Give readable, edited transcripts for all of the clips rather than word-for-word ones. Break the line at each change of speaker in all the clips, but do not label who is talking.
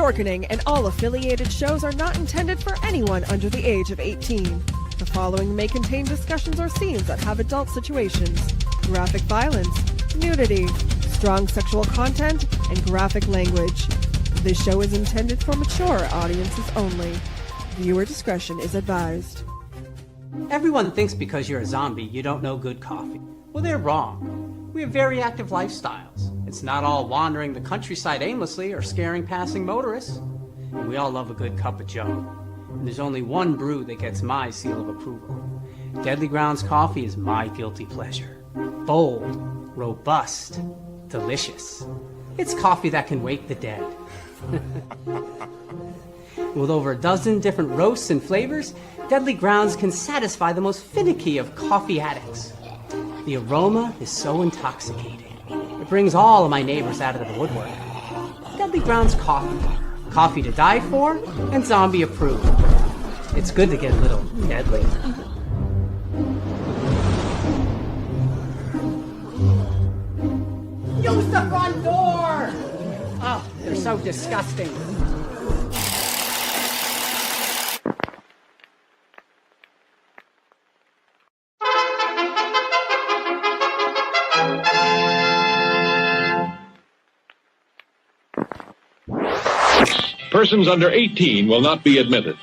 Dorkening and all affiliated shows are not intended for anyone under the age of 18. The following may contain discussions or scenes that have adult situations, graphic violence, nudity, strong sexual content, and graphic language. This show is intended for mature audiences only. Viewer discretion is advised.
Everyone thinks because you're a zombie, you don't know good coffee. Well, they're wrong. We have very active lifestyles. It's not all wandering the countryside aimlessly or scaring passing motorists. And we all love a good cup of joe. And there's only one brew that gets my seal of approval. Deadly Grounds coffee is my guilty pleasure. Bold, robust, delicious. It's coffee that can wake the dead. With over a dozen different roasts and flavors, Deadly Grounds can satisfy the most finicky of coffee addicts. The aroma is so intoxicating. It brings all of my neighbors out of the woodwork. Deadly Grounds coffee. Coffee to die for and zombie approved. It's good to get a little deadly. Use the front door! Oh, they're so disgusting.
Persons under 18 will not be admitted.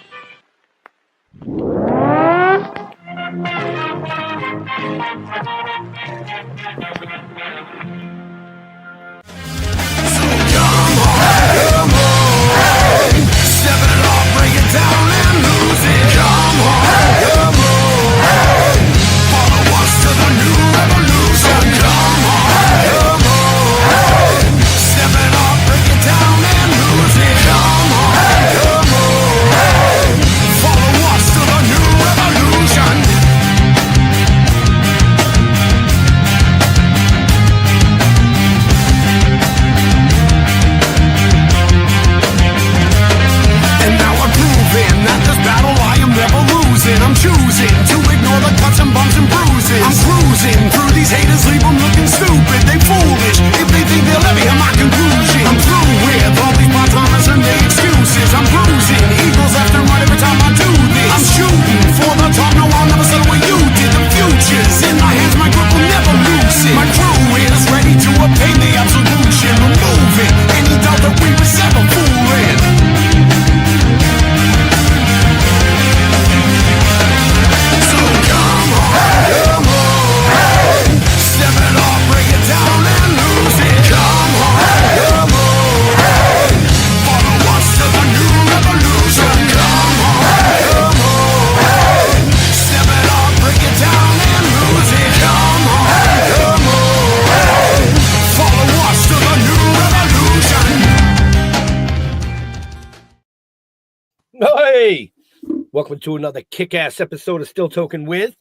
Welcome to another kick-ass episode of Still Toking with.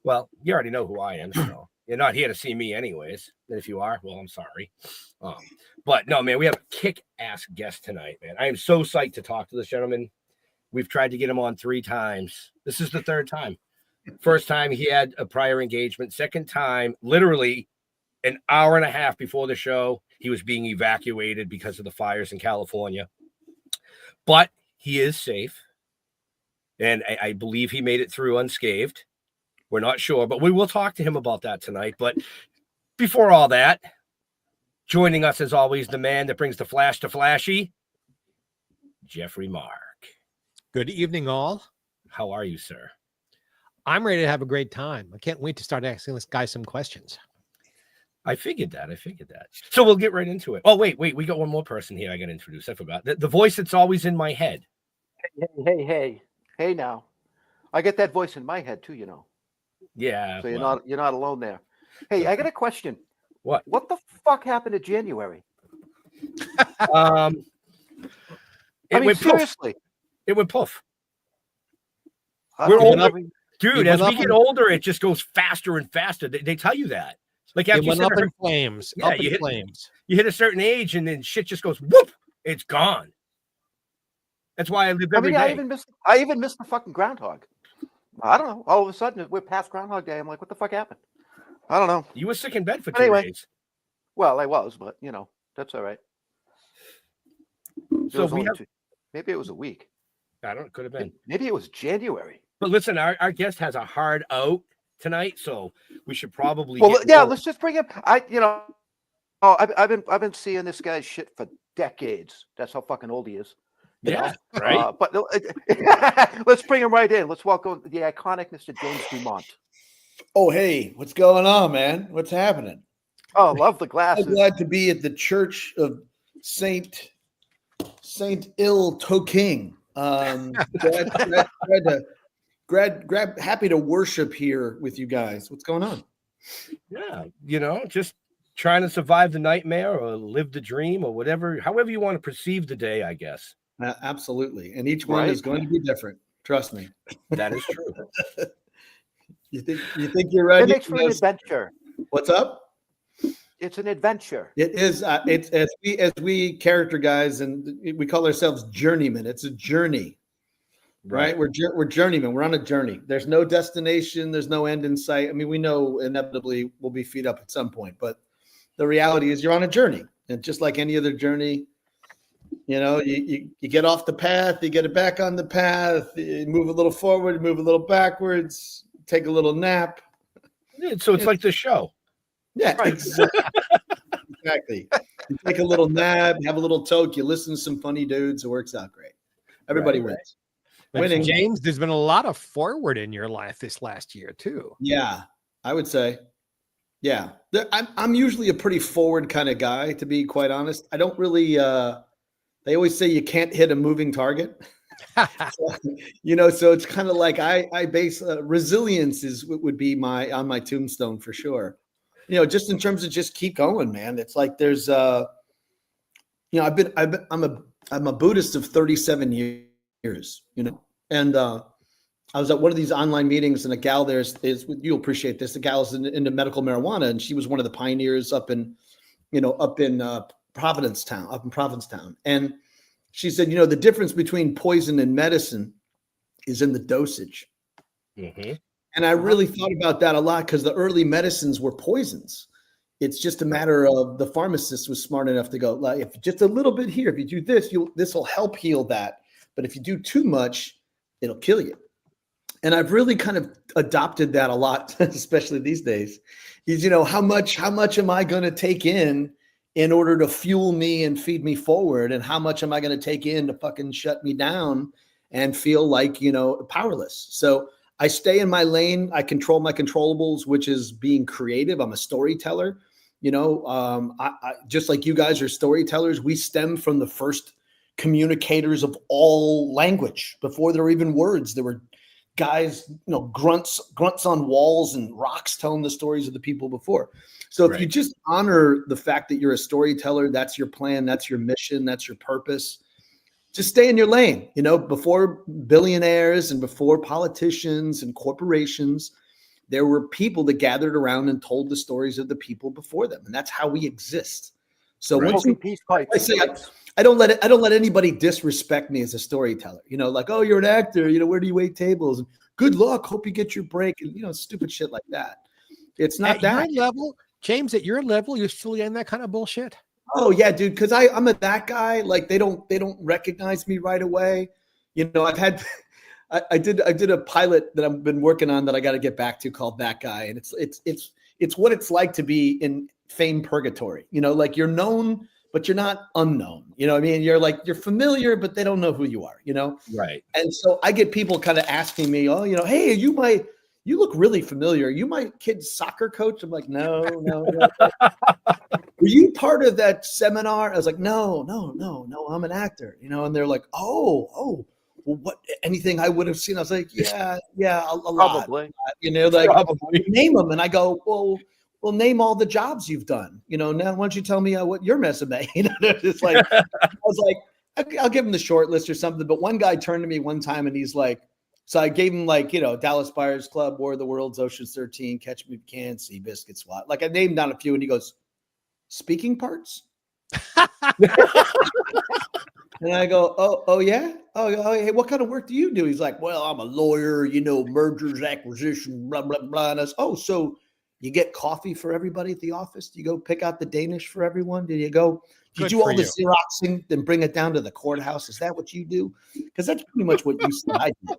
Well, you already know who I am, so you're not here to see me anyways. And if you are, well, I'm sorry. But no, man, we have a kick-ass guest tonight, man. I am so psyched to talk to this gentleman. We've tried to get him on 3 times. This is the 3rd time. First time he had a prior engagement. Second time, literally an hour and a half before the show, he was being evacuated because of the fires in California. But he is safe. And I believe he made it through unscathed. We're not sure, but we will talk to him about that tonight. But before all that, joining us as always, the man that brings the flash to flashy, Jeffrey Mark.
Good evening, all.
How are you, sir?
I'm ready to have a great time. I can't wait to start asking this guy some questions.
I figured that. So we'll get right into it. Oh, wait. We got one more person here I got to introduce. I forgot. The voice that's always in my head.
Hey now, I get that voice in my head too, you know.
Yeah.
So you're not alone there. Hey, I got a question.
What?
What the fuck happened to January?
I mean, seriously. It went poof. We're older, dude. As we get older, it just goes faster and faster. They tell you that. Like after
it went up in flames.
Yeah,
up in flames.
You hit a certain age, and then shit just goes whoop. It's gone. That's why I live every day.
I even missed the fucking groundhog. I don't know. All of a sudden, we're past Groundhog Day. I'm like, what the fuck happened? I don't know.
You were sick in bed for 2 days.
Well, I was, but you know, that's all right.
So we have,
maybe it was a week.
I don't, could have been.
Maybe it was January.
But listen, our guest has a hard out tonight, so we should probably.
Well, yeah, let's just bring him. I've been seeing this guy's shit for decades. That's how fucking old he is.
Yeah, right.
But let's bring him right in. Let's welcome the iconic Mr. James DuMont.
Oh, hey, what's going on, man? What's happening?
Oh, love the glasses.
I'm glad to be at the Church of Saint Toking. Happy to worship here with you guys. What's going on?
Yeah, just trying to survive the nightmare or live the dream or whatever, however you want to perceive the day, I guess.
Absolutely. And each one is going to be different. Trust me.
That is true.
You think you're ready?
It makes for an adventure.
What's up?
It's an adventure.
It is. It's as we character guys, and we call ourselves journeymen. It's a journey, right? We're journeymen. We're on a journey. There's no destination. There's no end in sight. I mean, we know inevitably we'll be feet up at some point, but the reality is you're on a journey, and just like any other journey, you get off the path, you get it back on the path, you move a little forward, move a little backwards, take a little nap.
So it's like the show.
Yeah, right. Exactly. You take a little nap, have a little toke, you listen to some funny dudes. It works out great. Everybody wins.
Winning. James, there's been a lot of forward in your life this last year too.
Yeah, I would say. Yeah, I'm usually a pretty forward kind of guy, to be quite honest. I don't really. They always say you can't hit a moving target. So it's kind of like I base resilience would be on my tombstone for sure. Just in terms of just keep going, man. It's like there's I'm a Buddhist of 37 years, and I was at one of these online meetings, and a gal you'll appreciate this. The gal is into medical marijuana, and she was one of the pioneers up in Provincetown. And she said, the difference between poison and medicine is in the dosage.
Mm-hmm.
And I really thought about that a lot because the early medicines were poisons. It's just a matter of the pharmacist was smart enough to go, like, if just a little bit here, if you do this, this will help heal that. But if you do too much, it'll kill you. And I've really kind of adopted that a lot, especially these days, is, how much am I going to take in order to fuel me and feed me forward? And how much am I going to take in to fucking shut me down and feel like, powerless? So I stay in my lane. I control my controllables, which is being creative. I'm a storyteller. I just like you guys are storytellers. We stem from the first communicators of all language. Before there were even words, there were guys, grunts on walls and rocks telling the stories of the people before. So if you just honor the fact that you're a storyteller, that's your plan, that's your mission, that's your purpose. Just stay in your lane. Before billionaires and before politicians and corporations, there were people that gathered around and told the stories of the people before them, and that's how we exist. So once I don't let anybody disrespect me as a storyteller. Like, oh, you're an actor. Where do you wait tables? And good luck. Hope you get your break. And stupid shit like that. It's not
at your level, James. At your level, you're still in that kind of bullshit.
Oh yeah, dude. Because I'm that guy. Like they don't recognize me right away. I've had. I did a pilot that I've been working on that I got to get back to called That Guy, and it's what it's like to be in fame purgatory. Like you're known, but you're not unknown. What I mean? You're familiar, but they don't know who you are.
Right.
And so I get people kind of asking me, oh, hey, you look really familiar. Are you my kid's soccer coach? I'm like, no. Were you part of that seminar? I was like, no, I'm an actor. And they're like, oh. Well, what? Anything I would have seen? I was like, yeah, a lot.
Probably.
Probably. Name them, and I go, well, name all the jobs you've done. Now why don't you tell me what your resume? It's like I was like, I'll give him the short list or something. But one guy turned to me one time, and he's like, so I gave him Dallas Buyers Club, War of the Worlds, Ocean's 13, Catch Me If You Can, Seabiscuit, SWAT. Like I named down a few, and he goes, speaking parts. And I go, oh yeah? Oh, hey, what kind of work do you do? He's like, well, I'm a lawyer, mergers, acquisition, blah, blah, blah. And I was, so You get coffee for everybody at the office? Do you go pick out the Danish for everyone? Do you do
Good
all
for
the
you.
Xeroxing, then bring it down to the courthouse? Is that what you do? Because that's pretty much what you said I did,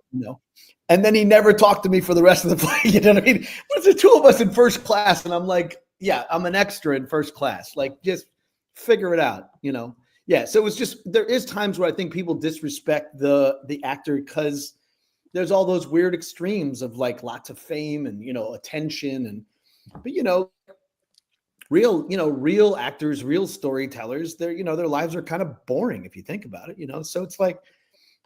And then he never talked to me for the rest of the play. You know what I mean? What's the two of us in first class? And I'm like, yeah, I'm an extra in first class. Like, just figure it out, Yeah. So it's just, there is times where I think people disrespect the actor because there's all those weird extremes of like lots of fame and, attention but real actors, real storytellers, their lives are kind of boring if you think about it, so it's like,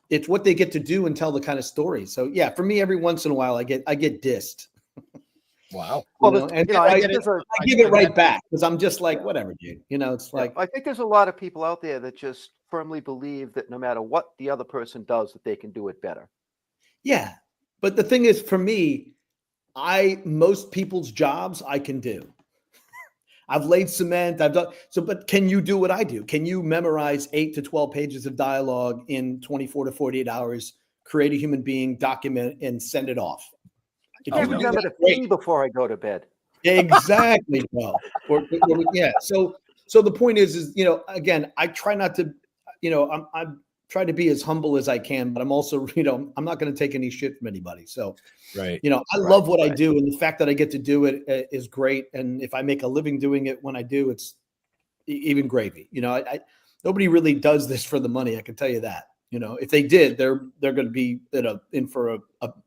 it's what they get to do and tell the kind of story. So yeah, for me, every once in a while I get dissed.
Wow.
Well,
And
I
I give it right back because I'm just like, whatever, dude. It's like,
I think there's a lot of people out there that just firmly believe that no matter what the other person does, that they can do it better.
yeah. But the thing is, for me, most people's jobs I can do. I've laid cement. I've done so, but can you do what I do? Can you memorize 8 to 12 pages of dialogue in 24 to 48 hours, create a human being, document, and send it off?
I remember to pee before I go to bed.
Exactly. Well, yeah. So the point is, again, I try not to, I'm try to be as humble as I can, but I'm also, I'm not going to take any shit from anybody. So,
right.
I love what I do. And the fact that I get to do it is great. And if I make a living doing it when I do, it's even gravy. Nobody really does this for the money. I can tell you that, if they did, they're going to be in for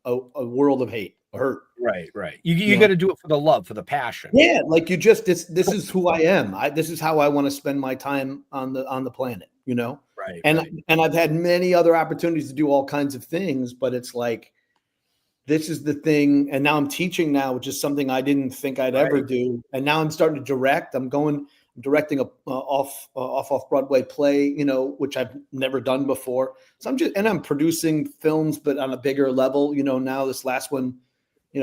a world of hate or hurt.
Right. You got to do it for the love, for the passion.
Yeah. Like this is who I am. This is how I want to spend my time on the planet,
Right.
And I've had many other opportunities to do all kinds of things, but it's like, this is the thing. And now I'm teaching now, which is something I didn't think I'd ever do. And now I'm starting to direct. I'm directing a off Broadway play, which I've never done before. So I'm producing films, but on a bigger level, now this last one, we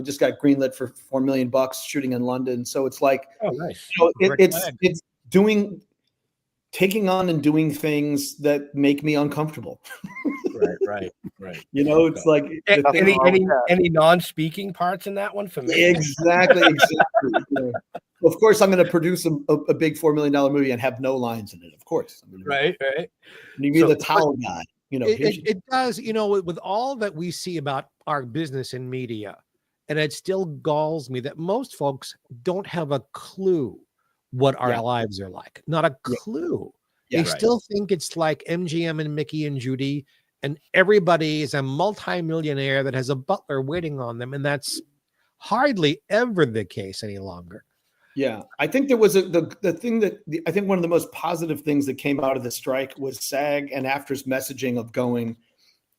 just got greenlit for $4 million shooting in London. So it's like,
oh, nice.
It's taking on and doing things that make me uncomfortable.
Right.
It's like
any non-speaking parts in that one for me.
Exactly. Of course, I'm going to produce a big $4 million movie and have no lines in it. Of course,
right.
You be the towel guy.
It does. With all that we see about our business in media, and it still galls me that most folks don't have a clue what our lives are like. Not a clue.
Yeah,
they still think it's like MGM and Mickey and Judy, and everybody is a multimillionaire that has a butler waiting on them, and that's hardly ever the case any longer.
Yeah, I think there was the thing that I think one of the most positive things that came out of the strike was SAG and AFTRA's messaging of going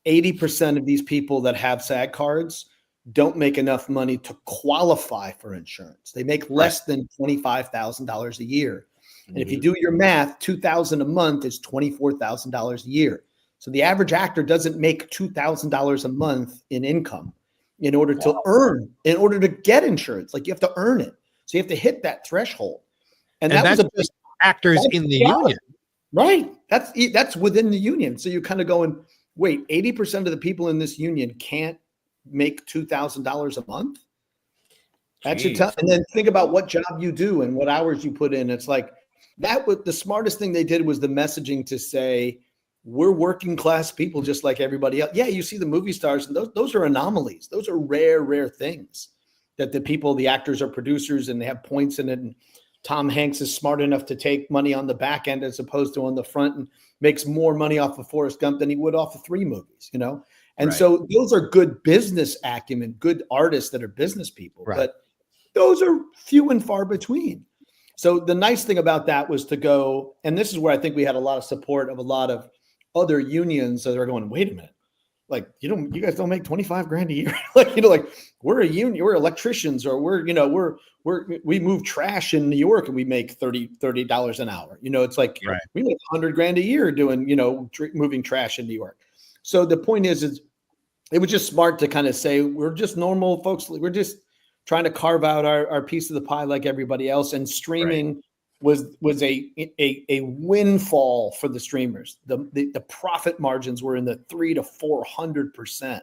80% of these people that have SAG cards don't make enough money to qualify for insurance. They make less than $25,000 a year. And if you do your math, $2,000 a month is $24,000 a year. So the average actor doesn't make $2,000 a month in income in order to get insurance. Like, you have to earn it. So you have to hit that threshold. And
that's just actors in the union.
Right. That's within the union. So you're kind of going, wait, 80% of the people in this union can't make $2,000 a month? That should tell. And then think about what job you do and what hours you put in. It's like, that was the smartest thing they did, was the messaging to say, we're working class people just like everybody else. Yeah, you see the movie stars, and those are anomalies. Those are rare things that the actors are producers and they have points in it. And Tom Hanks is smart enough to take money on the back end as opposed to on the front, and makes more money off of Forrest Gump than he would off of 3 movies, And so those are good business acumen, good artists that are business people, but those are few and far between. So the nice thing about that was to go, and this is where I think we had a lot of support of a lot of other unions that are going, wait a minute, like, you guys don't make $25,000 a year. like we're a union, we're electricians, or we move trash in New York and we make $30 an hour. It's like, we make $100,000 a year doing, moving trash in New York. So the point is it was just smart to kind of say, we're just normal folks. We're just trying to carve out our piece of the pie like everybody else. And streaming was a windfall for the streamers. The profit margins were in the 300 to 400%.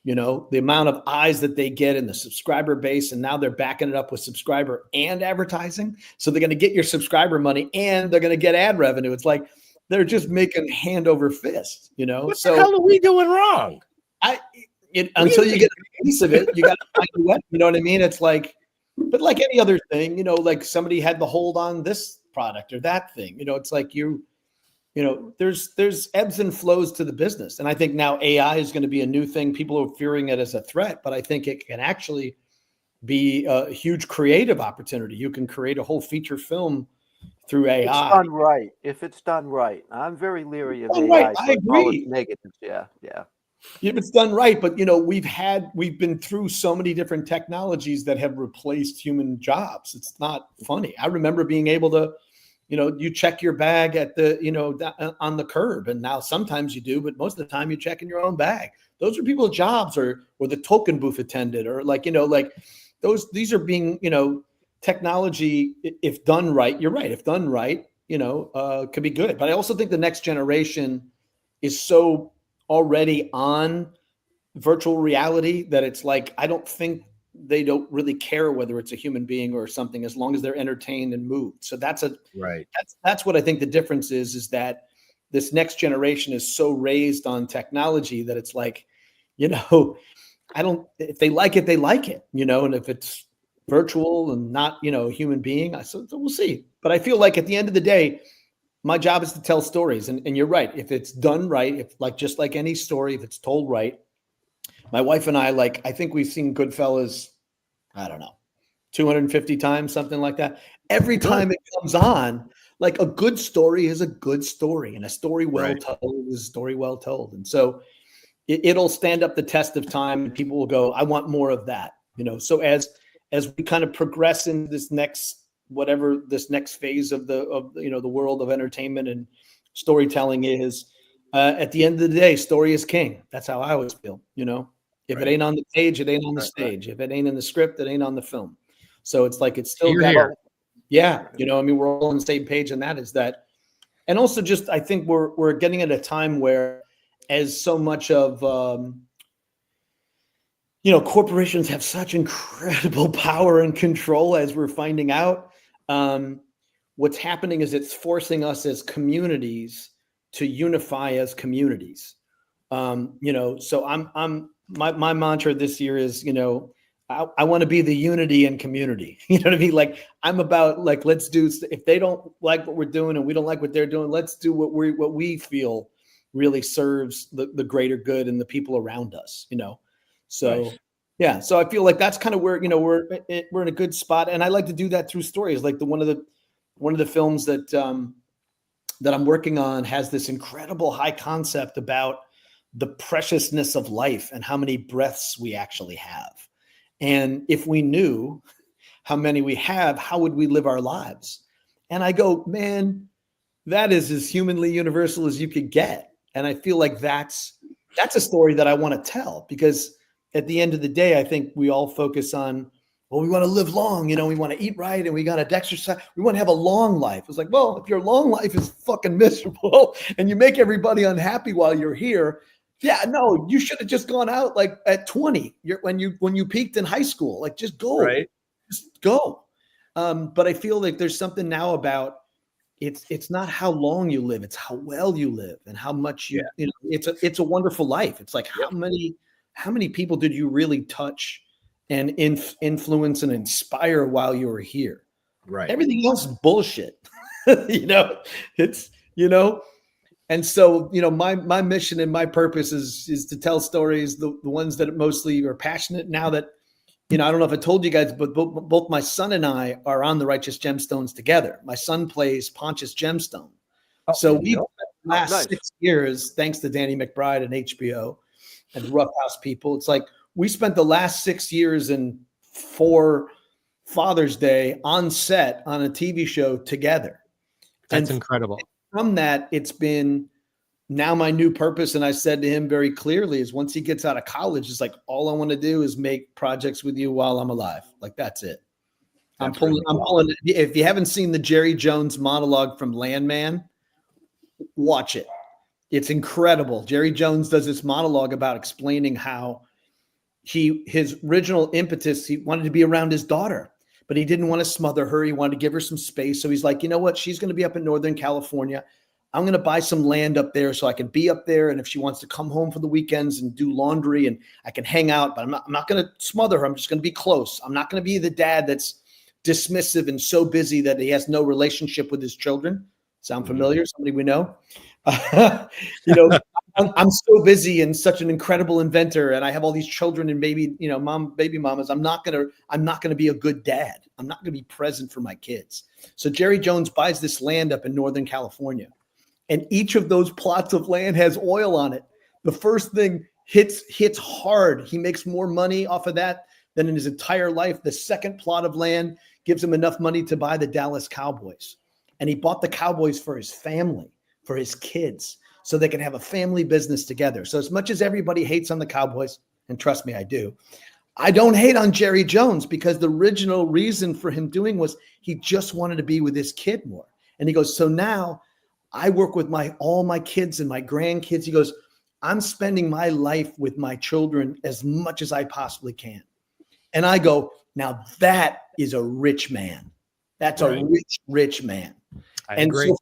You know, the amount of eyes that they get in the subscriber base, and now they're backing it up with subscriber and advertising. So they're going to get your subscriber money and they're going to get ad revenue. It's like they're just making hand over fist, you know.
What
so
the hell are we doing wrong?
Until you get a piece of it, you got to find a way. You know what I mean? It's like, but like any other thing, you know, like somebody had the hold on this product or that thing. You know, it's like you know, there's ebbs and flows to the business. And I think now AI is going to be a new thing. People are fearing it as a threat, but I think it can actually be a huge creative opportunity. You can create a whole feature film through AI.
It's done right. If it's done right. I'm very leery of AI.
Right. I agree.
Negatives. Yeah.
If it's done right, but you know, we've been through so many different technologies that have replaced human jobs. It's not funny. I remember being able to, you know, you check your bag at the, you know, on the curb. And now sometimes you do, but most of the time you check in your own bag. Those are people's jobs, or the token booth attendant, or like, you know, like these are being, you know, technology, if done right, you're right. If done right, you know, could be good. But I also think the next generation is so already on virtual reality that it's like, I don't think they don't really care whether it's a human being or something, as long as they're entertained and moved. So that's what I think the difference is that this next generation is so raised on technology that it's like, you know, if they like it, they like it, you know, and if it's virtual and not, you know, a human being, so we'll see. But I feel like at the end of the day, my job is to tell stories. And you're right. If it's done right, if like, just like any story, if it's told right. My wife and I think we've seen Goodfellas, I don't know, 250 times, something like that. Every time it comes on, like, a good story is a good story, and a story well told is a story well told. And so it'll stand up the test of time, and people will go, I want more of that, you know? So as we kind of progress in this next phase of the you know, the world of entertainment and storytelling is, at the end of the day, story is king. That's how I always feel, you know? If it ain't on the page, it ain't on the stage. If it ain't in the script, it ain't on the film. So it's like, it's still got, yeah, you know, I mean, we're all on the same page, and that is that. And also just, I think we're getting at a time where, as so much of, you know, corporations have such incredible power and control, as we're finding out. What's happening is it's forcing us as communities to unify as communities. You know, so my mantra this year is, you know, I want to be the unity in community. You know what I mean? Like, I'm about, like, let's do, if they don't like what we're doing and we don't like what they're doing, let's do what we feel really serves the greater good and the people around us, you know? So, nice. Yeah. So I feel like that's kind of where, you know, we're in a good spot. And I like to do that through stories. Like one of the films that I'm working on has this incredible high concept about the preciousness of life and how many breaths we actually have. And if we knew how many we have, how would we live our lives? And I go, man, that is as humanly universal as you could get. And I feel like that's a story that I want to tell, because at the end of the day, I think we all focus on, well, we want to live long, you know, we want to eat right, and we got to exercise. We want to have a long life. It's like, well, if your long life is fucking miserable and you make everybody unhappy while you're here, yeah, no, you should have just gone out like at 20, when you peaked in high school. Like, just go, right? Just go. But I feel like there's something now about it's not how long you live, it's how well you live and how much you know. It's a wonderful life. It's like, how many people did you really touch and influence and inspire while you were here? Right. Everything else is bullshit. You know, it's, you know. And so, you know, my mission and my purpose is to tell stories, the ones that mostly are passionate. Now that, you know, I don't know if I told you guys, but both my son and I are on the Righteous Gemstones together. My son plays Pontius Gemstone. So we last 6 years, thanks to Danny McBride and HBO and Rough House people, it's like we spent the last 6 years and 4 Father's Day on set on a TV show together.
That's incredible.
From that, it's been now my new purpose. And I said to him very clearly, is once he gets out of college, it's like, all I want to do is make projects with you while I'm alive. Like, that's it. I'm pulling. If you haven't seen the Jerry Jones monologue from Landman, watch it. It's incredible. Jerry Jones does this monologue about explaining how his original impetus, he wanted to be around his daughter, but he didn't want to smother her. He wanted to give her some space. So he's like, you know what? She's going to be up in Northern California. I'm going to buy some land up there so I can be up there. And if she wants to come home for the weekends and do laundry and I can hang out, but I'm not going to smother her. I'm just going to be close. I'm not going to be the dad that's dismissive and so busy that he has no relationship with his children. Sound familiar? Somebody we know? You know, I'm so busy and such an incredible inventor, and I have all these children and baby mamas. I'm not gonna be a good dad. I'm not gonna be present for my kids. So Jerry Jones buys this land up in Northern California, and each of those plots of land has oil on it. The first thing hits hard. He makes more money off of that than in his entire life. The second plot of land gives him enough money to buy the Dallas Cowboys, and he bought the Cowboys for his family, for his kids, so they can have a family business together. So as much as everybody hates on the Cowboys, and trust me, I do, I don't hate on Jerry Jones, because the original reason for him doing was he just wanted to be with his kid more. And he goes, so now I work with all my kids and my grandkids. He goes, I'm spending my life with my children as much as I possibly can. And I go, now that is a rich man. That's right. A rich man.
I agree.
So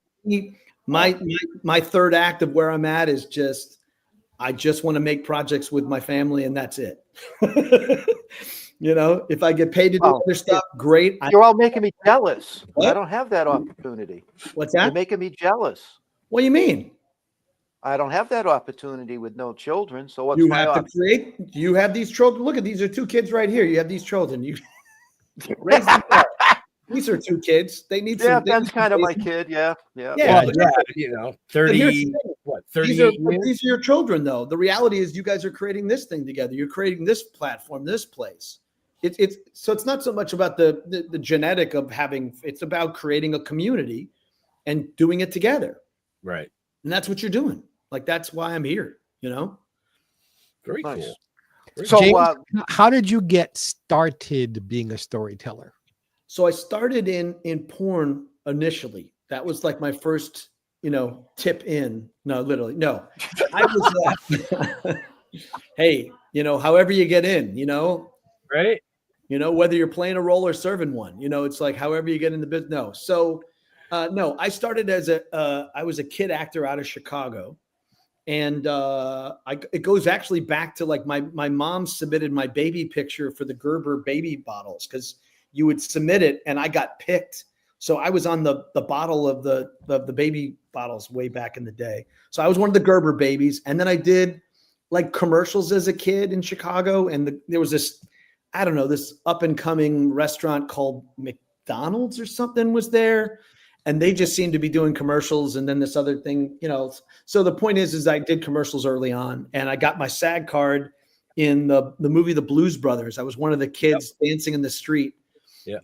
my third act of where I'm at is I just want to make projects with my family, and that's it. You know, if I get paid to do other stuff, great.
You're all making me jealous. What? I don't have that opportunity.
What's that?
You're making me jealous.
What do you mean?
I don't have that opportunity with no children. So what's
you
my
have to create? You have these children. Look at these are 2 kids right here. You have these children. You raise them up. These are 2 kids. They need some.
Yeah, Ben's kind of my kid. Yeah.
Well, you know, 30. What? 30.
These are your children, though. The reality is, you guys are creating this thing together. You're creating this platform, this place. It's not so much about the genetic of having. It's about creating a community and doing it together.
Right.
And that's what you're doing. Like, that's why I'm here. You know.
Very
nice.
Cool.
So, James, how did you get started being a storyteller?
So I started in porn initially. That was like my first, tip in. No, literally, no. I was hey, however you get in,
right?
Whether you're playing a role or serving one, it's like however you get in the business. No, so no, I started as I was a kid actor out of Chicago, and it goes actually back to like my mom submitted my baby picture for the Gerber baby bottles, because you would submit it, and I got picked. So I was on the bottle of the baby bottles way back in the day. So I was one of the Gerber babies. And then I did like commercials as a kid in Chicago. And there was this up and coming restaurant called McDonald's or something was there. And they just seemed to be doing commercials. And then this other thing, so the point is I did commercials early on, and I got my SAG card in the movie, The Blues Brothers. I was one of the kids dancing in the street. Yeah.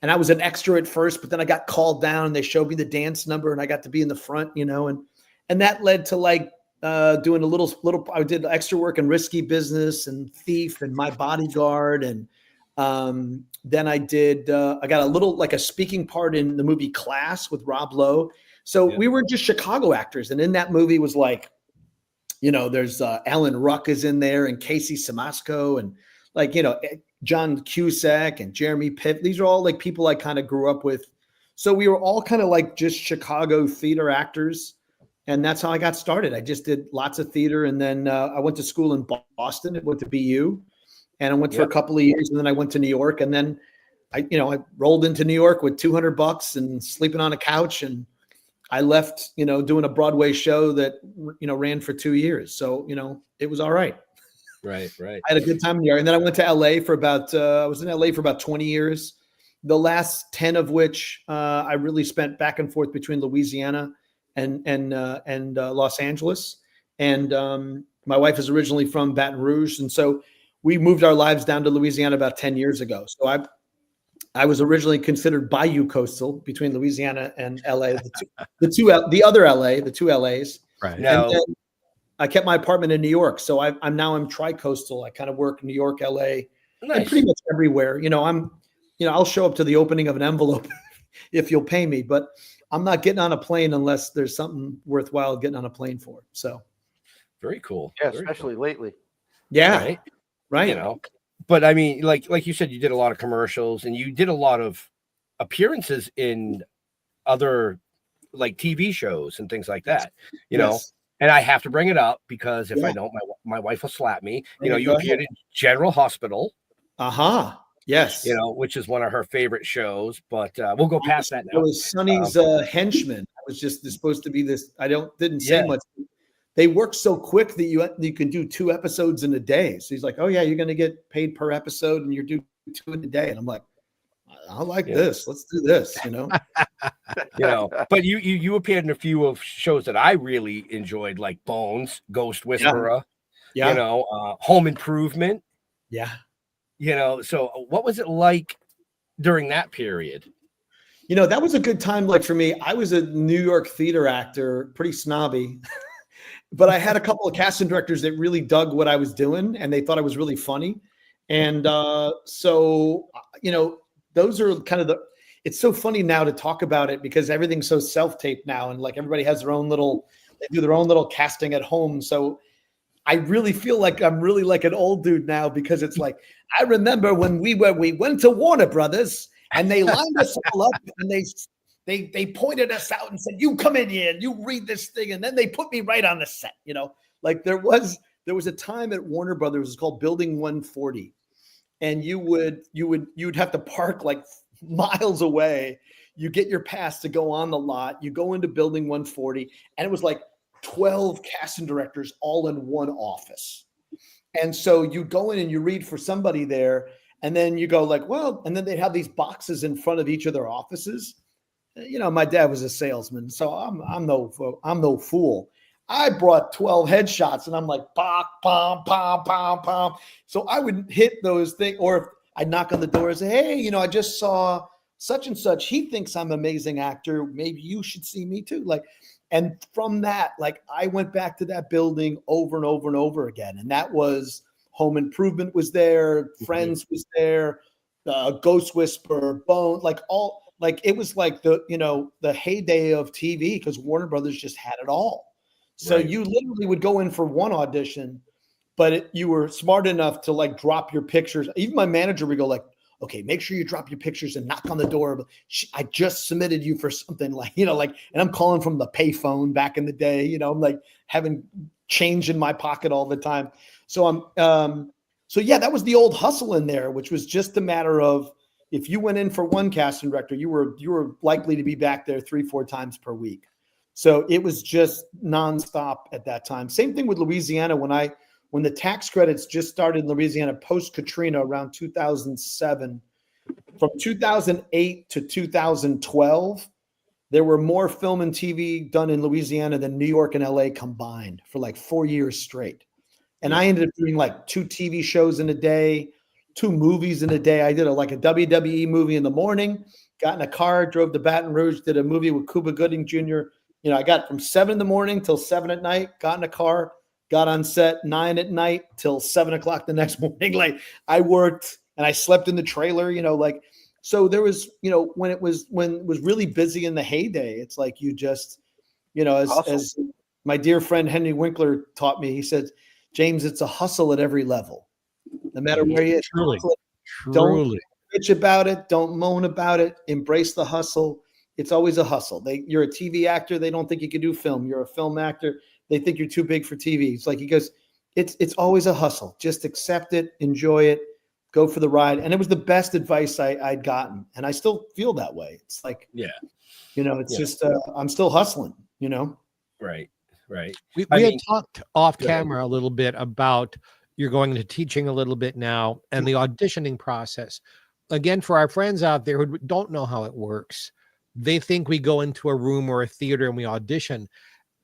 And I was an extra at first, but then I got called down and they showed me the dance number, and I got to be in the front, and that led to like doing a little, I did extra work in Risky Business and Thief and My Bodyguard. And then I got a little, like a speaking part in the movie Class with Rob Lowe. So we were just Chicago actors. And in that movie was like, there's Alan Ruck is in there, and Casey Simasco, and like, John Cusack and Jeremy Pitt. These are all like people I kind of grew up with. So we were all kind of like just Chicago theater actors. And that's how I got started. I just did lots of theater. And then I went to school in Boston. I went to BU, and I went for a couple of years. And then I went to New York. And then I rolled into New York with $200 and sleeping on a couch. And I left, doing a Broadway show that, ran for 2 years. So, it was all right.
Right.
I had a good time in New York. And then I went to LA for I was in LA for about 20 years, the last 10 of which I really spent back and forth between Louisiana and Los Angeles. And my wife is originally from Baton Rouge. And so we moved our lives down to Louisiana about 10 years ago. So I was originally considered Bayou Coastal between Louisiana and LA, the other LA, the 2 LAs.
Right.
Now, I kept my apartment in New York. So I'm tri-coastal. I kind of work New York, LA, and pretty much everywhere. I'll show up to the opening of an envelope if you'll pay me, but I'm not getting on a plane unless there's something worthwhile getting on a plane for. So
very cool.
Yeah, especially lately.
Yeah.
Right.
Right.
You know, but I mean, like you said, you did a lot of commercials and you did a lot of appearances in other like TV shows and things like that, you know.
Yes.
And I have to bring it up because if I
Yeah.
don't, my wife will slap me.
Bring it,
You
go
appeared in General Hospital,
Uh-huh. Yes.
which is one of her favorite shows. But we'll go past that
It
now.
was Sonny's henchman. I was just supposed to be this. Didn't say
Yeah.
much. They work so quick that you can do 2 episodes in a day. So he's like, "Oh yeah, you're going to get paid per episode, and you're doing 2 in a day." And I'm like, "I like this. Let's do this."
But you appeared in a few of shows that I really enjoyed, like Bones, Ghost Whisperer, Home Improvement.
Yeah.
So what was it like during that period?
That was a good time. Like for me, I was a New York theater actor, pretty snobby, but I had a couple of casting directors that really dug what I was doing and they thought I was really funny. And those are kind of it's so funny now to talk about it because everything's so self-taped now. And like everybody has they do their own little casting at home. So I really feel like I'm really like an old dude now because it's like, I remember when we went to Warner Brothers and they lined us all up and they pointed us out and said, "You come in here and you read this thing." And then they put me right on the set, like there was a time at Warner Brothers, it's called Building 140. And you'd have to park like miles away. You get your pass to go on the lot. You go into Building 140 and it was like 12 casting directors all in one office. And so you go in and you read for somebody there and then you go like, well, and then they'd have these boxes in front of each of their offices. My dad was a salesman, so I'm no fool. I brought 12 headshots and I'm like, bom, bom, bom, bom, bom. So I would hit those things, or if I'd knock on the door and say, "Hey, I just saw such and such. He thinks I'm an amazing actor. Maybe you should see me too." And from that, I went back to that building over and over and over again. And that was Home Improvement was there, Friends was there, Ghost Whisperer, Bone, it was like the heyday of TV because Warner Brothers just had it all. So you literally would go in for one audition, but you were smart enough to drop your pictures. Even my manager would go like, "Okay, make sure you drop your pictures and knock on the door. I just submitted you for something," and I'm calling from the payphone back in the day, I'm like having change in my pocket all the time. So that was the old hustle in there, which was just a matter of if you went in for one casting director, you were likely to be back there 3-4 times per week. So it was just nonstop at that time. Same thing with Louisiana. When the tax credits just started in Louisiana post Katrina around 2007, from 2008 to 2012, there were more film and TV done in Louisiana than New York and LA combined for 4 years straight. And I ended up doing 2 TV shows in a day, 2 movies in a day. I did a WWE movie in the morning, got in a car, drove to Baton Rouge, did a movie with Cuba Gooding Jr. I got from 7 in the morning till 7 at night, got in a car, got on set 9 at night till 7 o'clock the next morning. I worked and I slept in the trailer, so there was, when it was really busy in the heyday, it's like you just, as my dear friend Henry Winkler taught me, he said, "James, it's a hustle at every level, no matter where you
Truly.
Don't bitch about it. Don't moan about it. Embrace the hustle. It's always a hustle. You're a TV actor. They don't think you can do film. You're a film actor. They think you're too big for TV." It's like he goes, it's always a hustle. Just accept it, enjoy it, go for the ride. And it was the best advice I'd gotten. And I still feel that way. It's like, just, I'm still hustling,
Right.
We had talked off camera a little bit about you're going into teaching a little bit now and the auditioning process. Again, for our friends out there who don't know how it works, they think we go into a room or a theater and we audition.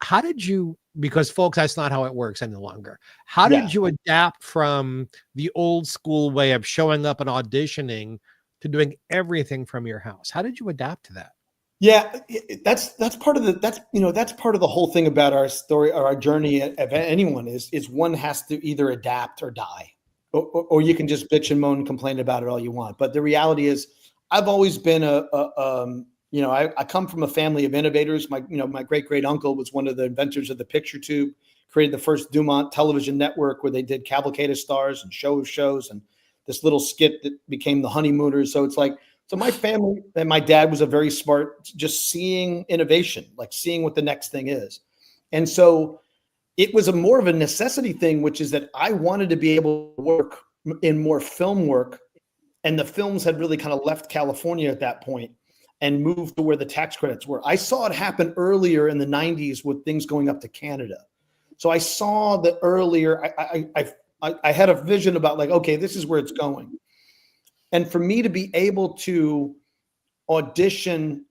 How did you, because folks, that's not how it works any longer. How did you adapt from the old school way of showing up and auditioning to doing everything from your house? How did you adapt to that?
Yeah, that's part of the whole thing about our story or our journey of anyone is one has to either adapt or die, or you can just bitch and moan and complain about it all you want. But the reality is, I've always been I come from a family of innovators. My great uncle was one of the inventors of the picture tube. created the first DuMont television network where they did Cavalcade of Stars and Show of Shows and this little skit that became the Honeymooners. So it's like, so my family and my dad was a very smart, just seeing innovation, like seeing what the next thing is. And so it was a more of a necessity thing, which is that I wanted to be able to work in more film work. And the films had really kind of left California at that point and moved to where the tax credits were. I saw it happen earlier in the 90s with things going up to Canada. So I saw the earlier, I had a vision about like, okay, this is where it's going. And for me to be able to audition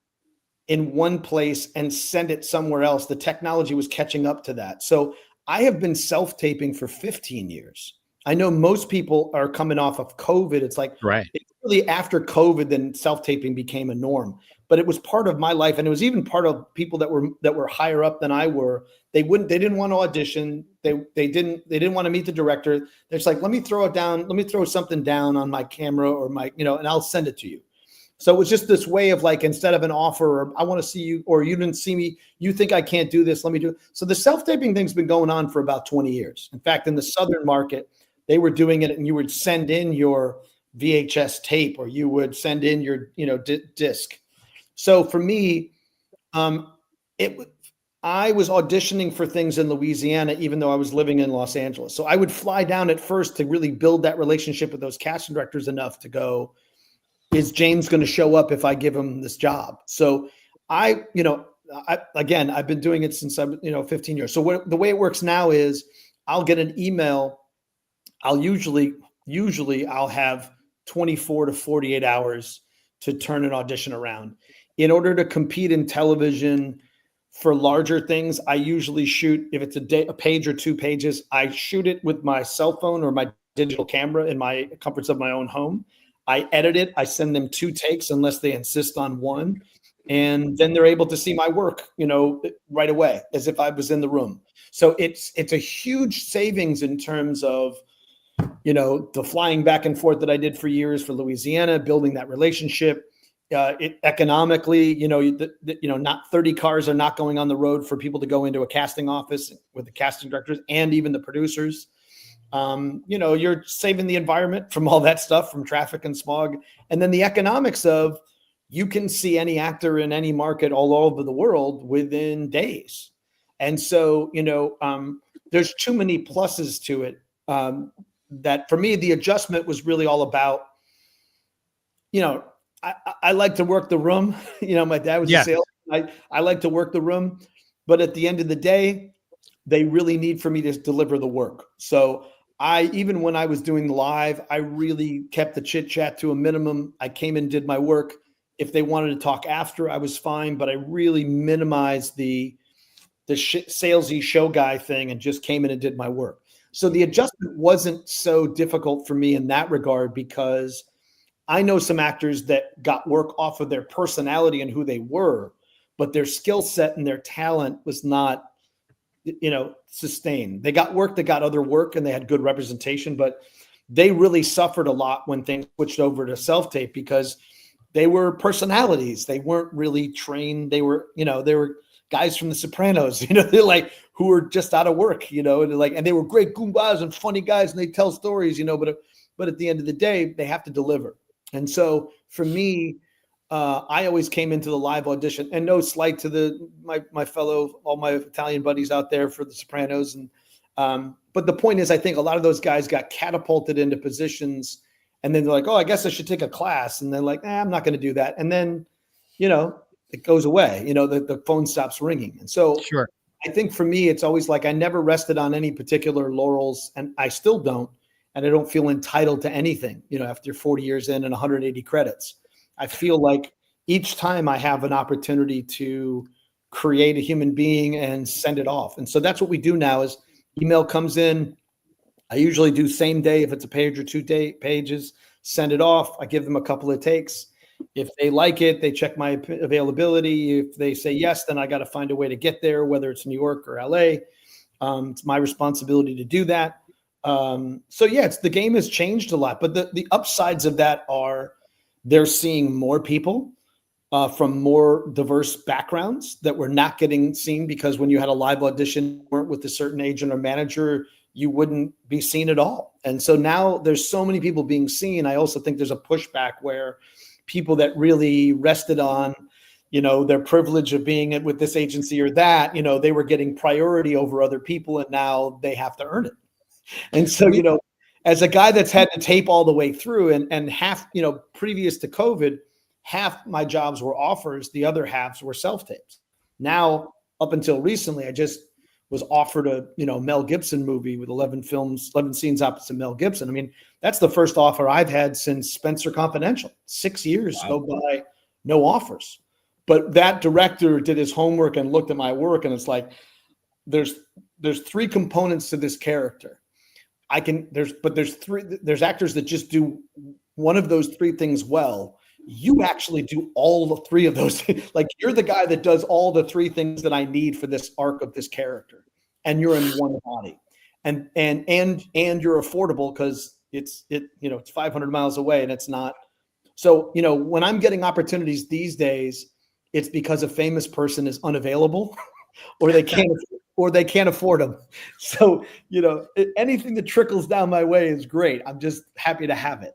in one place and send it somewhere else, the technology was catching up to that. So I have been self-taping for 15 years. I know most people are coming off of COVID. It's like,
Right.
It's really after COVID, then self-taping became a norm. But it was part of my life, and it was even part of people that were higher up than I were. They didn't want to audition. They didn't want to meet the director. They're just like, let me throw something down on my camera or my, and I'll send it to you. So it was just this way of like, instead of an offer, or I want to see you, or you didn't see me, you think I can't do this, let me do it. So the self-taping thing's been going on for about 20 years. In fact, in the Southern market, they were doing it, and you would send in your VHS tape, or you would send in your, disc. So for me, I was auditioning for things in Louisiana, even though I was living in Los Angeles. So I would fly down at first to really build that relationship with those casting directors enough to go, is James going to show up if I give him this job? So I've been doing it since I'm, 15 years. So the way it works now is I'll get an email. I'll usually I'll have 24 to 48 hours to turn an audition around. In order to compete in television for larger things, I usually shoot, if it's a page or 2 pages, I shoot it with my cell phone or my digital camera in my comforts of my own home. I edit it. I send them 2 takes unless they insist on 1. And then they're able to see my work, right away, as if I was in the room. So it's a huge savings in terms of, the flying back and forth that I did for years for Louisiana, building that relationship. Economically, not 30 cars are not going on the road for people to go into a casting office with the casting directors and even the producers. You're saving the environment from all that stuff, from traffic and smog. And then the economics of, you can see any actor in any market all over the world within days. And so, there's too many pluses to it. That for me, the adjustment was really all about, I like to work the room. My dad was a salesman. I like to work the room, but at the end of the day, they really need for me to deliver the work. So even when I was doing live, I really kept the chit chat to a minimum. I came and did my work. If they wanted to talk after, I was fine, but I really minimized the salesy show guy thing and just came in and did my work. So the adjustment wasn't so difficult for me in that regard, because I know some actors that got work off of their personality and who they were, but their skill set and their talent was not, sustained. They got work that got other work and they had good representation, but they really suffered a lot when things switched over to self-tape, because they were personalities. They weren't really trained. They were guys from The Sopranos, they're like, who were just out of work, and they were great goombas and funny guys, and they tell stories, but at the end of the day, they have to deliver. And so for me, I always came into the live audition, and no slight to my fellow, all my Italian buddies out there for The Sopranos. And, but the point is, I think a lot of those guys got catapulted into positions, and then they're like, oh, I guess I should take a class. And they're like, I'm not going to do that. And then, it goes away, the phone stops ringing. And so
Sure.
I think for me, it's always like, I never rested on any particular laurels, and I still don't. And I don't feel entitled to anything, after 40 years in and 180 credits. I feel like each time I have an opportunity to create a human being and send it off. And so that's what we do now is email comes in. I usually do same day. If it's a page or 2 pages, send it off. I give them a couple of takes. If they like it, they check my availability. If they say yes, then I got to find a way to get there, whether it's New York or LA. It's my responsibility to do that. The game has changed a lot, but the upsides of that are they're seeing more people. from more diverse backgrounds that were not getting seen, because when you had a live audition, weren't with a certain agent or manager, you wouldn't be seen at all. And so now there's so many people being seen. I also think there's a pushback where people that really rested on, their privilege of being with this agency or that, they were getting priority over other people, and now they have to earn it. And so, as a guy that's had to tape all the way through, and half, previous to COVID, half my jobs were offers, the other halves were self-tapes. Now, up until recently, I just was offered a, Mel Gibson movie with 11 scenes opposite Mel Gibson. I mean, that's the first offer I've had since Spencer Confidential. 6 years go by, no offers. But that director did his homework and looked at my work, and it's like, there's three components to this character. There's actors that just do one of those three things well. You actually do all the three of those. Like, you're the guy that does all the three things that I need for this arc of this character, and you're in one body, and you're affordable because it's 500 miles away, and it's not. So, when I'm getting opportunities these days, it's because a famous person is unavailable, or they can't afford them. So, anything that trickles down my way is great. I'm just happy to have it,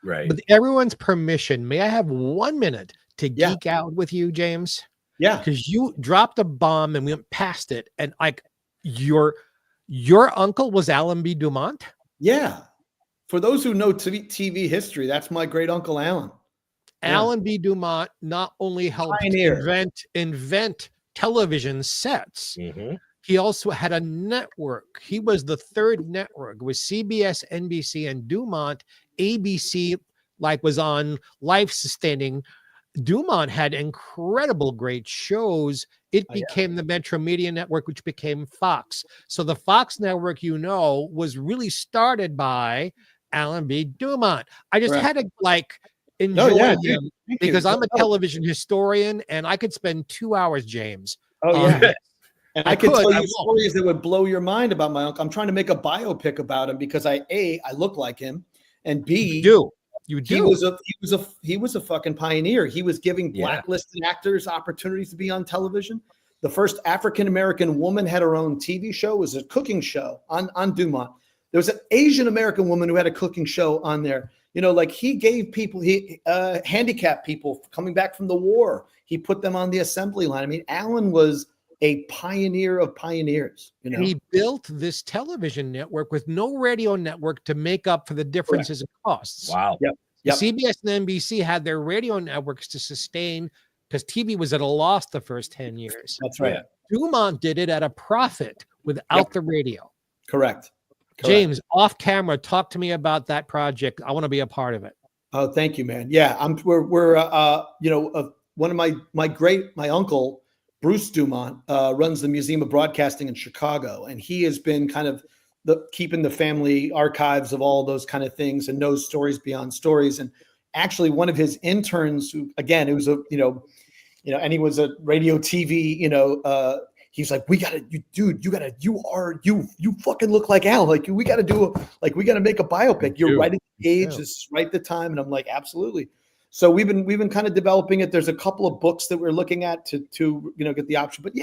Right.
With everyone's permission, may I have 1 minute to geek out with you, James?
Yeah.
Because you dropped a bomb and we went past it. And like, your uncle was Alan B. DuMont?
Yeah. For those who know TV history, that's my great uncle Alan.
Alan B. DuMont not only helped invent television sets, he also had a network. He was the third network with CBS, NBC, and DuMont. ABC was on life sustaining. DuMont had incredible great shows. It became the Metro Media Network, which became Fox. So the Fox network, was really started by Alan B. DuMont. I just had to enjoy him because I'm a television historian, and I could spend 2 hours, James.
And I could tell you stories that would blow your mind about my uncle. I'm trying to make a biopic about him because I look like him, and B,
you do.
He was a fucking pioneer. He was giving blacklisted actors opportunities to be on television. The first African American woman had her own TV show. It was a cooking show on DuMont. There was an Asian American woman who had a cooking show on there. He gave people, handicapped people coming back from the war, he put them on the assembly line. I mean, Alan was a pioneer of pioneers.
He built this television network with no radio network to make up for the differences in costs.
Wow.
Yep.
CBS and NBC had their radio networks to sustain, because TV was at a loss the first 10 years.
That's right.
DuMont did it at a profit without the radio.
Correct.
James, off camera, talk to me about that project. I want to be a part of it.
Oh, thank you, man. Yeah, we're one of my uncle, Bruce DuMont, runs the Museum of Broadcasting in Chicago, and he has been kind of keeping the family archives of all those kind of things and knows stories beyond stories. And actually, one of his interns, who again, it was and he was a radio TV, he's like, you fucking look like Al. Like, we got to make a biopic. You're right at the age. This is right the time. And I'm like, absolutely. So we've been kind of developing it. There's a couple of books that we're looking at to get the option. But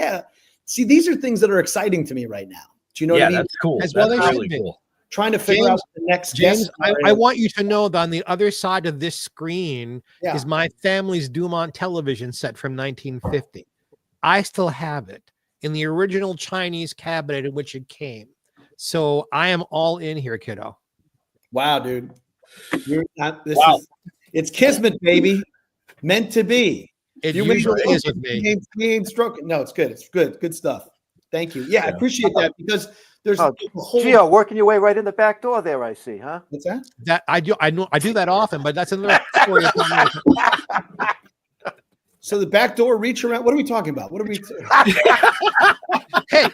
see, these are things that are exciting to me right now. Do you know what I mean?
That's cool.
As well,
that's
really
cool.
Trying to figure out the next
James,
guest.
I want you to know that on the other side of this screen is my family's DuMont television set from 1950. I still have it in the original Chinese cabinet in which it came. So I am all in here, kiddo.
Wow, dude. It's kismet, baby. Meant to be.
It usually is with me.
No, it's good. It's good. Good stuff. Thank you. Yeah, I appreciate that, because there's a whole...
Gio, working your way right in the back door there, I see, huh?
What's that?
That I do that often, but that's another story.
So the back door reach around. What are we talking about?
Hey,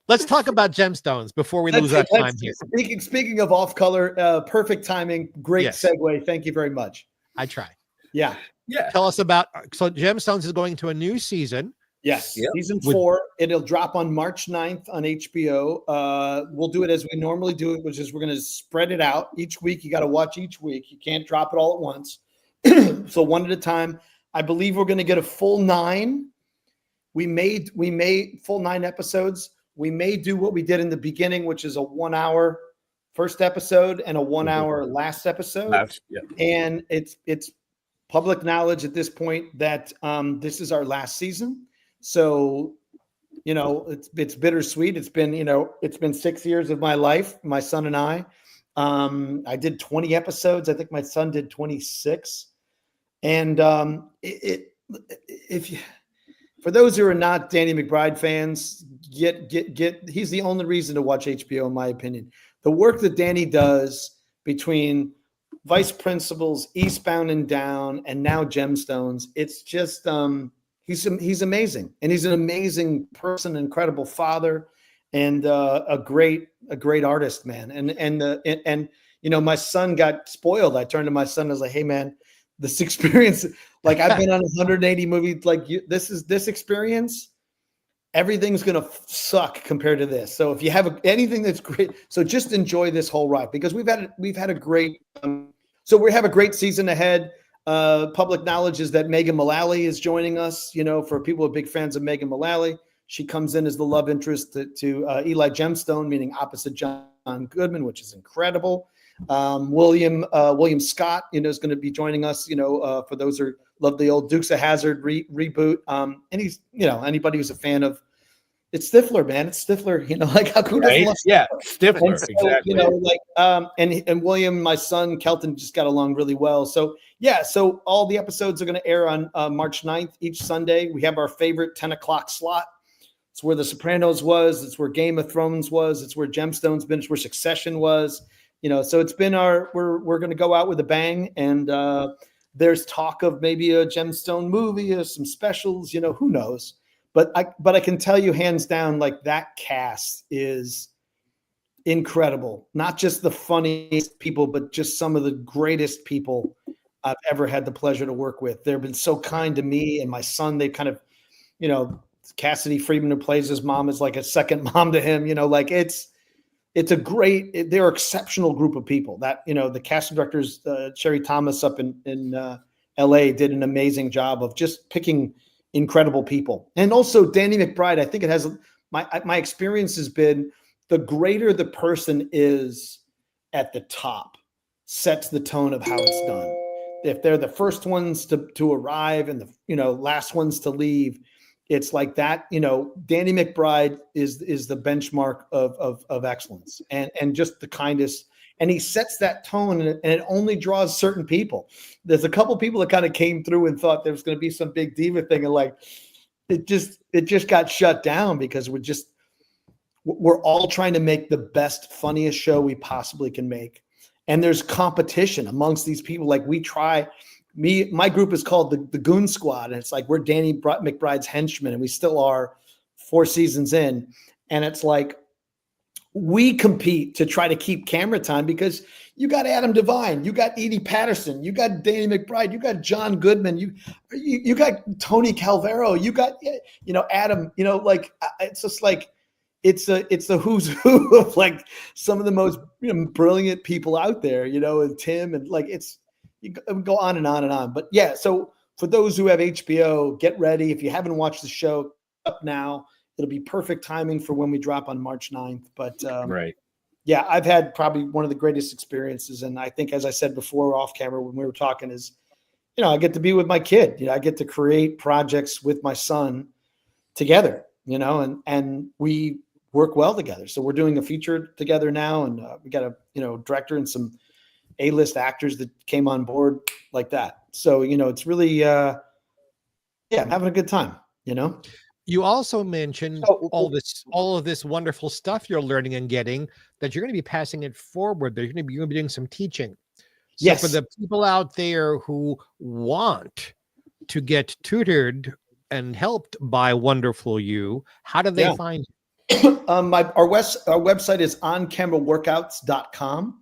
let's talk about gemstones before we lose our time here.
Speaking of off color, perfect timing. Great segue. Thank you very much.
I try.
Yeah.
Tell us about. So gemstones is going to a new season.
Yes. Yep. Season 4. It'll drop on March 9th on HBO. We'll do it as we normally do it, which is we're going to spread it out each week. You got to watch each week. You can't drop it all at once. So one at a time. I believe we're going to get a full 9. We made full 9 episodes. We may do what we did in the beginning, which is a 1 hour first episode and a 1 hour last episode.
Yeah.
And it's public knowledge at this point that this is our last season. So, it's bittersweet. It's been 6 years of my life, my son and I. I did 20 episodes. I think my son did 26. And for those who are not Danny McBride fans, get he's the only reason to watch HBO, in my opinion. The work that Danny does between Vice Principals, Eastbound and Down, and now Gemstones, it's just he's amazing, and he's an amazing person, incredible father, and a great artist, man. And my son got spoiled. I turned to my son and was like, "Hey, man, this experience, like I've been on 180 movies, like this experience, everything's gonna suck compared to this. So if you have anything that's great, so just enjoy this whole ride, because we've had a great so we have a great season ahead. Public knowledge is that Megan Mullally is joining us. For people who are big fans of Megan Mullally, she comes in as the love interest to Eli Gemstone, meaning opposite John Goodman, which is incredible. William Scott, is going to be joining us, for those who love the old Dukes of Hazzard reboot. And he's, anybody who's a fan of, it's Stifler, man. It's Stifler, like how cool
right?
Stifler?
Yeah, Stifler,
So,
exactly.
And William, my son, Kelton, just got along really well. So, yeah, so all the episodes are going to air on March 9th, each Sunday. We have our favorite 10 o'clock slot. It's where The Sopranos was. It's where Game of Thrones was. It's where Gemstones been. It's where Succession was. So it's been we're going to go out with a bang, and there's talk of maybe a Gemstone movie or some specials, who knows? But I can tell you hands down, like that cast is incredible. Not just the funniest people, but just some of the greatest people I've ever had the pleasure to work with. They've been so kind to me and my son. They kind of, Cassidy Friedman, who plays his mom, is like a second mom to him, it's a great, they're an exceptional group of people that, the casting directors, Sherry Thomas up in LA did an amazing job of just picking incredible people. And also Danny McBride, I think it has, my experience has been, the greater the person is at the top sets the tone of how it's done. If they're the first ones to arrive and the, last ones to leave, it's like that, Danny McBride is the benchmark of excellence and just the kindest. And he sets that tone, and it only draws certain people. There's a couple people that kind of came through and thought there was going to be some big diva thing, and like it just got shut down because we're all trying to make the best, funniest show we possibly can make. And there's competition amongst these people. Like my group is called the Goon Squad, and it's like we're Danny McBride's henchmen, and we still are 4 seasons in. And it's like we compete to try to keep camera time because you got Adam Devine, you got Edie Patterson, you got Danny McBride, you got John Goodman, you got Tony Calvero, you got Adam. It's just like it's a who's who of like some of the most brilliant people out there, and Tim, and like you go on and on and on. But yeah, so for those who have HBO, get ready. If you haven't watched the show, up now. It'll be perfect timing for when we drop on March 9th. But
right.
Yeah, I've had probably one of the greatest experiences. And I think, as I said before off camera when we were talking, is, I get to be with my kid. I get to create projects with my son together, and we work well together. So we're doing a feature together now, and we got a director and some A-list actors that came on board like that. So it's really I'm having a good time.
You also mentioned all of this wonderful stuff you're learning and getting, that you're going to be passing it forward. You're going to be doing some teaching. So
yes.
For the people out there who want to get tutored and helped by Wonderful You, how do they find you?
Our website is oncameraworkouts.com.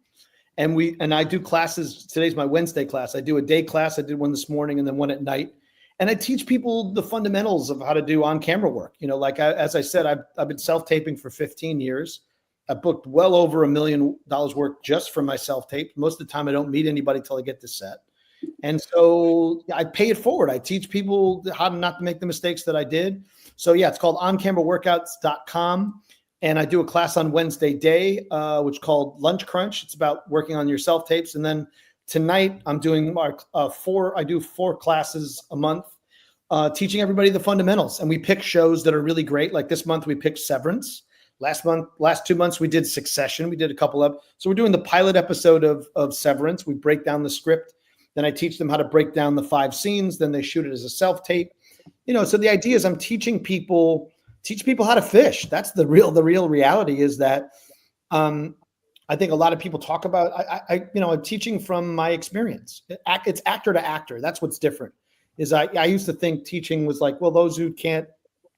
And I do classes. Today's my Wednesday class. I do a day class. I did one this morning and then one at night. And I teach people the fundamentals of how to do on-camera work. As I said, I've been self-taping for 15 years. I booked well over $1 million work just for my self-tape. Most of the time, I don't meet anybody till I get to set. And so I pay it forward. I teach people how not to make the mistakes that I did. So yeah, it's called oncameraworkouts.com. And I do a class on Wednesday day, which is called Lunch Crunch. It's about working on your self-tapes. And then tonight I'm doing I do 4 classes a month, teaching everybody the fundamentals. And we pick shows that are really great. Like this month we picked Severance. Last 2 months we did Succession. We did a couple of, so we're doing the pilot episode of Severance. We break down the script. Then I teach them how to break down the 5 scenes. Then they shoot it as a self-tape. So the idea is I'm teaching people how to fish. That's the real reality is that I think a lot of people talk about, I'm teaching from my experience. It's actor to actor. That's what's different is I used to think teaching was like, well, those who can't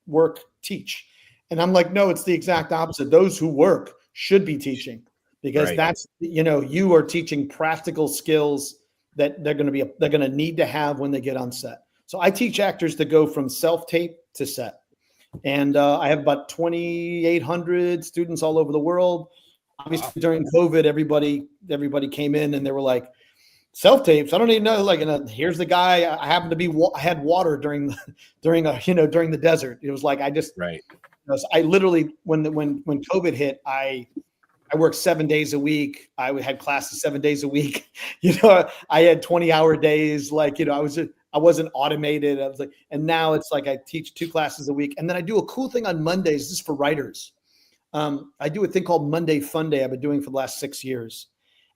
work, teach. And I'm like, no, it's the exact opposite. Those who work should be teaching because that's, you are teaching practical skills that they're going to need to have when they get on set. So I teach actors to go from self-tape to set. And I have about 2,800 students all over the world. Obviously during COVID, everybody came in and they were like, self-tapes, I don't even know, like, here's the guy. I happened to be, I had water during the desert. It was like, I literally, when COVID hit, I worked 7 days a week. I had classes 7 days a week. I had 20-hour days. Like, I wasn't automated. I was like, and now it's like I teach 2 classes a week. And then I do a cool thing on Mondays. This is for writers. I do a thing called Monday Fun Day. I've been doing for the last 6 years.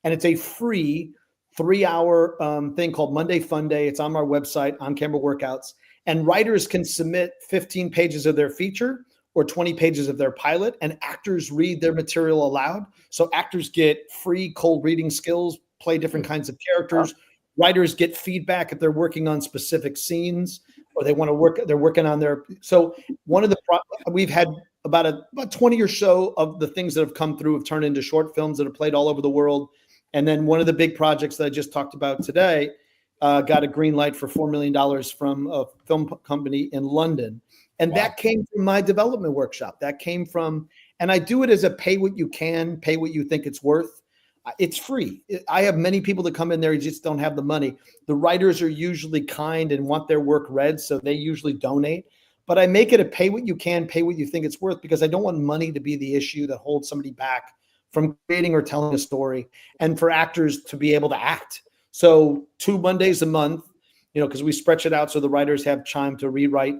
And it's a free 3-hour thing called Monday Fun Day. It's on our website, On Camera Workouts. And writers can submit 15 pages of their feature or 20 pages of their pilot, and actors read their material aloud. So actors get free cold reading skills, play different kinds of characters. Writers get feedback if they're working on specific scenes or they're working on their, so one of the, we've had about 20 or so of the things that have come through have turned into short films that have played all over the world. And then one of the big projects that I just talked about today got a green light for $4 million from a film company in London. And that came from my development workshop. That came from, and I do it as a pay what you can, pay what you think it's worth. It's free. I have many people that come in there who just don't have the money. The writers are usually kind and want their work read, so they usually donate. But I make it a pay what you can, pay what you think it's worth, because I don't want money to be the issue that holds somebody back from creating or telling a story, and for actors to be able to act. So 2 Mondays a month, because we stretch it out so the writers have time to rewrite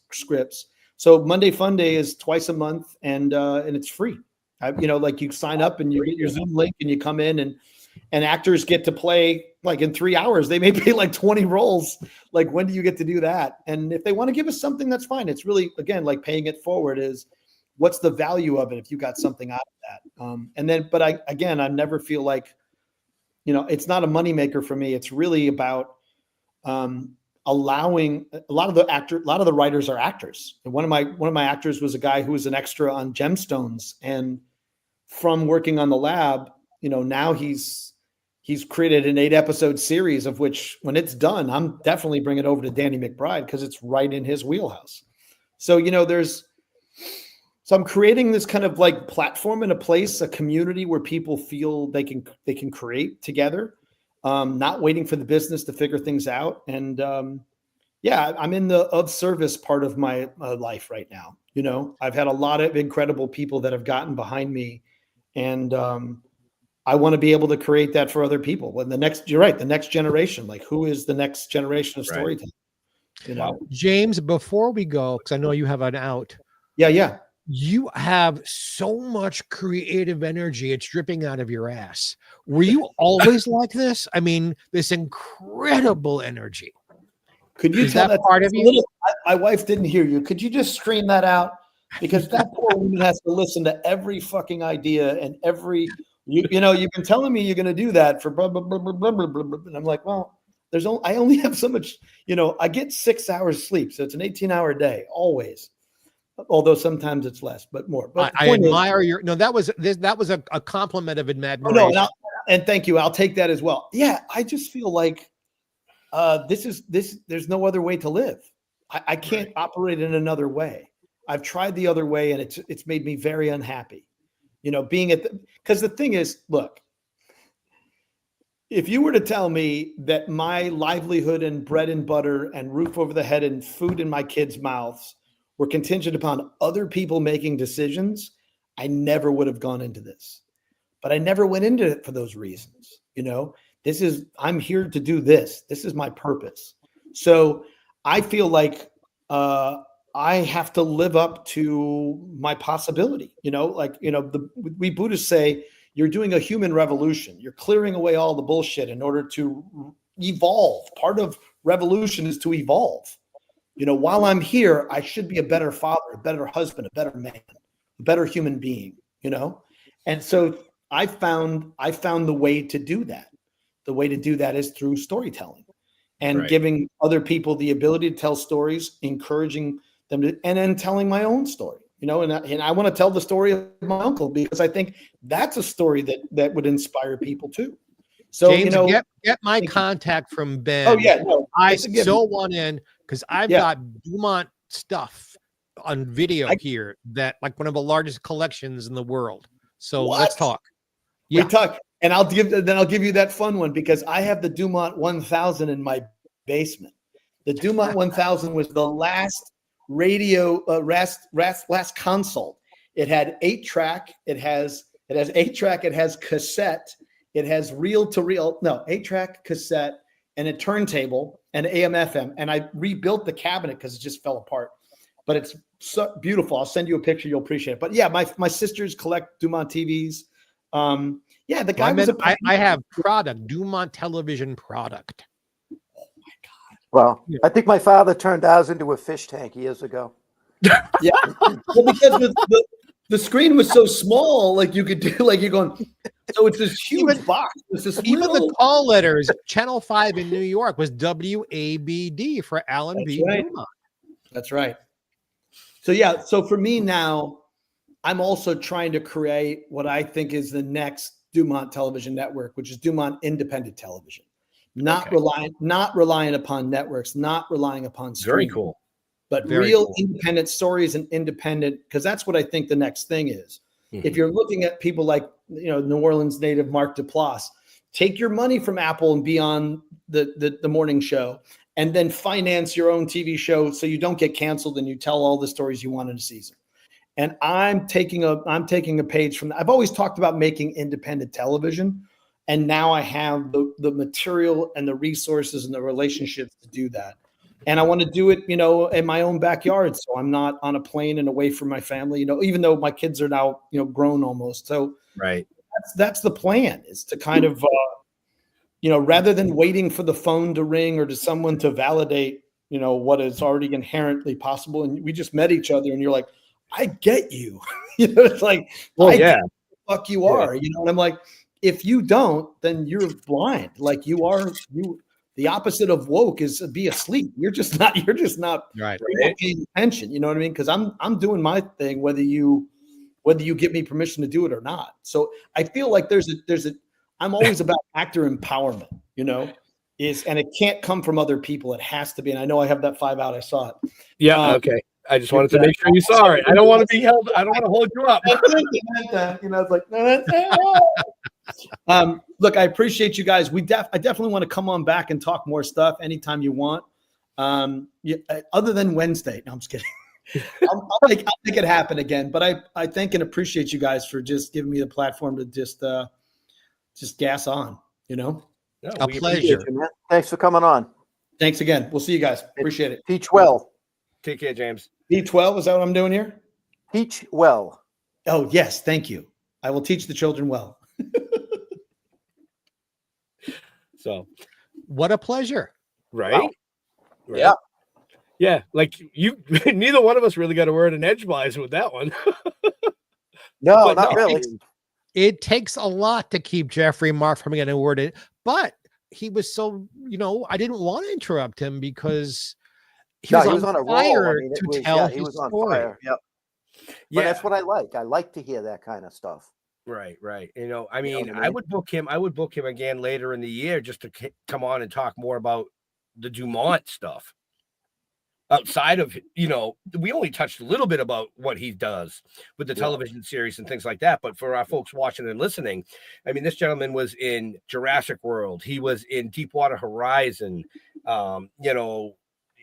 scripts. So Monday Fun Day is twice a month, and it's free. Like you sign up and you get your Zoom link and you come in, and actors get to play like in 3 hours. They may play like 20 roles. Like, when do you get to do that? And if they want to give us something, that's fine. It's really, again, like paying it forward is what's the value of it if you got something out of that. But I never feel like, it's not a moneymaker for me. It's really about allowing a lot of the writers are actors. And one of my actors was a guy who was an extra on Gemstones, and from working on the lab, now he's created an 8-episode series, of which when it's done, I'm definitely bringing it over to Danny McBride because it's right in his wheelhouse. So, so I'm creating this kind of like platform and a place, a community where people feel they can create together. Not waiting for the business to figure things out. And I'm in the of service part of my life right now. I've had a lot of incredible people that have gotten behind me, and I want to be able to create that for other people. When you're right, the next generation, like who is the next generation of storytelling?
James, before we go, because I know you have an out.
Yeah.
You have so much creative energy. It's dripping out of your ass. Were you always like this? I mean, this incredible energy.
Could you tell that part of you? My wife didn't hear you. Could you just scream that out? Because that poor woman has to listen to every fucking idea and every, you've been telling me you're going to do that for blah, blah, blah, blah, blah, blah, blah. And I'm like, well, I only have so much, I get 6 hours sleep. So it's an 18-hour day, always. Although sometimes it's less, but more. But
I admire your. No, that was a compliment of admiration.
Oh, no, and thank you. I'll take that as well. Yeah, I just feel like there's no other way to live. I can't operate in another way. I've tried the other way, and it's made me very unhappy. Being because the thing is, look, if you were to tell me that my livelihood and bread and butter and roof over the head and food in my kids' mouths were contingent upon other people making decisions, I never would have gone into this. But I never went into it for those reasons. I'm here to do this. This is my purpose. So I feel like I have to live up to my possibility. We Buddhists say you're doing a human revolution. You're clearing away all the bullshit in order to evolve. Part of revolution is to evolve. While I'm here, I should be a better father, a better husband, a better man, a better human being, And so I found the way to do that. The way to do that is through storytelling and giving other people the ability to tell stories, encouraging them to, and then telling my own story, and I want to tell the story of my uncle because I think that's a story that would inspire people too. So,
James, get my contact from Ben.
Oh yeah. No,
I so want in because I've got DuMont stuff on video here that like one of the largest collections in the world. So let's talk.
We talk, and I'll give you that fun one because I have the DuMont 1000 in my basement. The DuMont 1000 was the last radio last console. It had 8-track. It has 8-track. It has cassette. It has reel-to-reel. No, 8-track, cassette, and a turntable and AM/FM. And I rebuilt the cabinet because it just fell apart. But it's so beautiful. I'll send you a picture. You'll appreciate it. But yeah, my sisters collect DuMont TVs. The guy
I have product, DuMont television product.
Oh my God.
Well, I think my father turned ours into a fish tank years ago.
Yeah. Well, because the screen was so small, like you could do, like you're going, so it's this huge box. It's this
even the call letters, Channel 5 in New York was WABD for Alan B. DuMont.
That's right. So yeah, so for me now, I'm also trying to create what I think is the next DuMont television network, which is DuMont independent television. Not relying upon networks, not relying upon streaming.
Very cool.
But real independent stories and independent, because that's what I think the next thing is. Mm-hmm. If you're looking at people like, New Orleans native Mark Duplass, take your money from Apple and be on the morning show and then finance your own TV show so you don't get canceled and you tell all the stories you want in a season. And I'm taking a page from that. I've always talked about making independent television, and now I have the material and the resources and the relationships to do that. And I want to do it, in my own backyard. So I'm not on a plane and away from my family, even though my kids are now, grown almost. So that's the plan, is to kind of, rather than waiting for the phone to ring or to someone to validate, what is already inherently possible. And we just met each other and you're like, I get you. It's like, I get who the fuck you are, and I'm like, if you don't, then you're blind. Like the opposite of woke is be asleep. You're just not paying attention. You know what I mean? Because I'm doing my thing, whether you give me permission to do it or not. So I feel like I'm always about actor empowerment, and it can't come from other people. It has to be. And I know I have that 5 out. I saw it.
Yeah. Okay. I just wanted to make sure you saw it. I don't want to be held. I don't want to hold you up.
It's like, look, I appreciate you guys. I definitely want to come on back and talk more stuff anytime you want. Other than Wednesday. No, I'm just kidding. I'll make it happen again. But I thank and appreciate you guys for just giving me the platform to just gas on,
No, a pleasure.
You, thanks for coming on.
Thanks again. We'll see you guys. Appreciate it.
Teach well.
Take care, James.
B12, is that what I'm doing here?
Teach well.
Oh, yes. Thank you. I will teach the children well.
So,
what a pleasure.
Right?
Wow.
Right? Yeah. Yeah. Like neither one of us really got a word in edgewise with that one.
No, not really.
It takes a lot to keep Jeffrey Mark from getting a word in, but he was so, I didn't want to interrupt him because he was on a fire to tell his story.
Yep. But that's what I like. I like to hear that kind of stuff.
Right. I would book him. I would book him again later in the year just to come on and talk more about the DuMont stuff. outside of, we only touched a little bit about what he does with the
Yeah.
television series and things like that. But for our folks watching and listening, I mean, this gentleman was in Jurassic World. He was in Deepwater Horizon.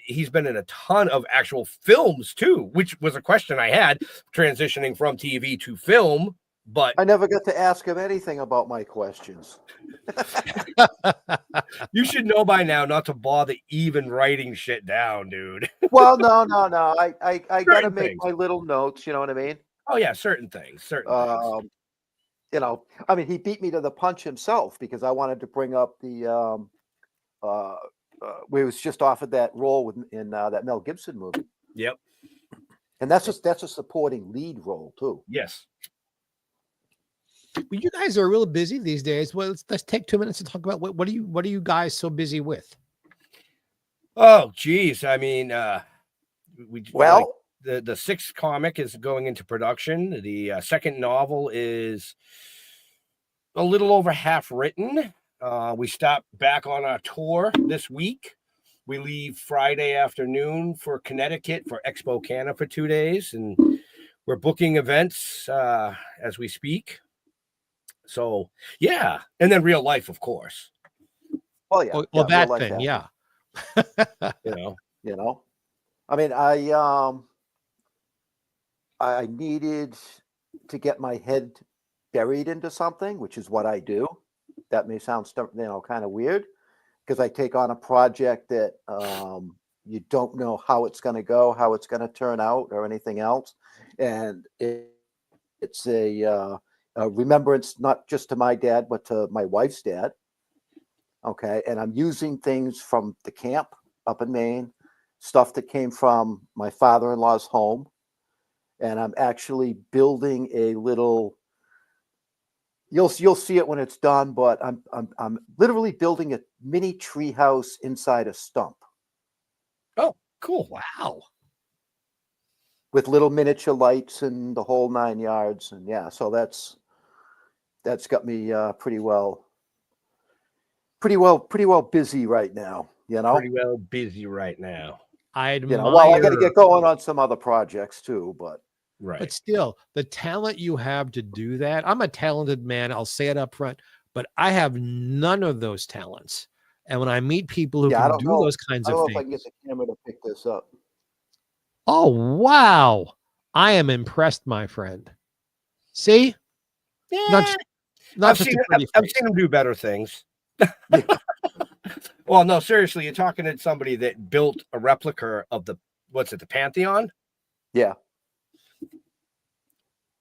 He's been in a ton of actual films too, which was a question I had transitioning from TV to film. But
I never got to ask him anything about my questions.
you should know by now not to bother even writing shit down, dude.
Well, no. I got to make
things.
my little notes. You know what I mean?
Oh yeah, certain things.
I mean, he beat me to the punch himself because I wanted to bring up the where he was just offered that role in that Mel Gibson movie.
Yep.
And that's a supporting lead role too.
Yes.
Well, you guys are real busy these days. Well, let's take 2 minutes to talk about what are you guys so busy with?
Oh, geez. I mean, the 6th comic is going into production. The second novel is a little over half written. We stop back on our tour this week. We leave Friday afternoon for Connecticut for Expo Canada for 2 days, and we're booking events as we speak. So yeah, and then real life, of course.
Oh yeah.
Well, that thing, yeah.
You know. I mean, I needed to get my head buried into something, which is what I do. That may sound kind of weird because I take on a project that you don't know how it's going to go, how it's going to turn out, or anything else, and it's a remembrance not just to my dad but to my wife's dad. Okay, and I'm using things from the camp up in Maine, stuff that came from my father-in-law's home, and I'm actually building a little. You'll see it when it's done, but I'm literally building a mini tree house inside a stump.
Oh, cool!
Wow.
With little miniature lights and the whole 9 yards, and yeah, so that's got me pretty well busy right now.
Pretty well busy right now.
I admire.
Well, I got to get going on some other projects too, but.
Right.
But still, the talent you have to do that. I'm a talented man. I'll say it up front, but I have none of those talents. And when I meet people who can do those kinds of things.
I don't know if I can get the camera to pick this up.
Oh, wow. I am impressed, my friend. See?
Yeah. I've seen him do better things. Well, no, seriously, you're talking to somebody that built a replica of the Pantheon?
Yeah.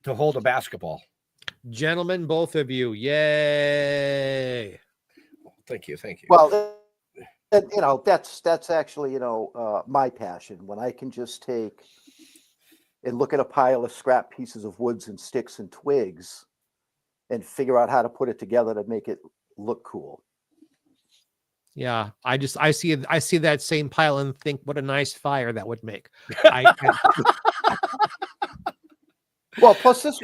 To hold a basketball.
Gentlemen, both of you. Yay.
Thank you.
Well, that's actually, my passion. When I can just take and look at a pile of scrap pieces of woods and sticks and twigs and figure out how to put it together to make it look cool.
Yeah, I see that same pile and think what a nice fire that would make.
Well, plus this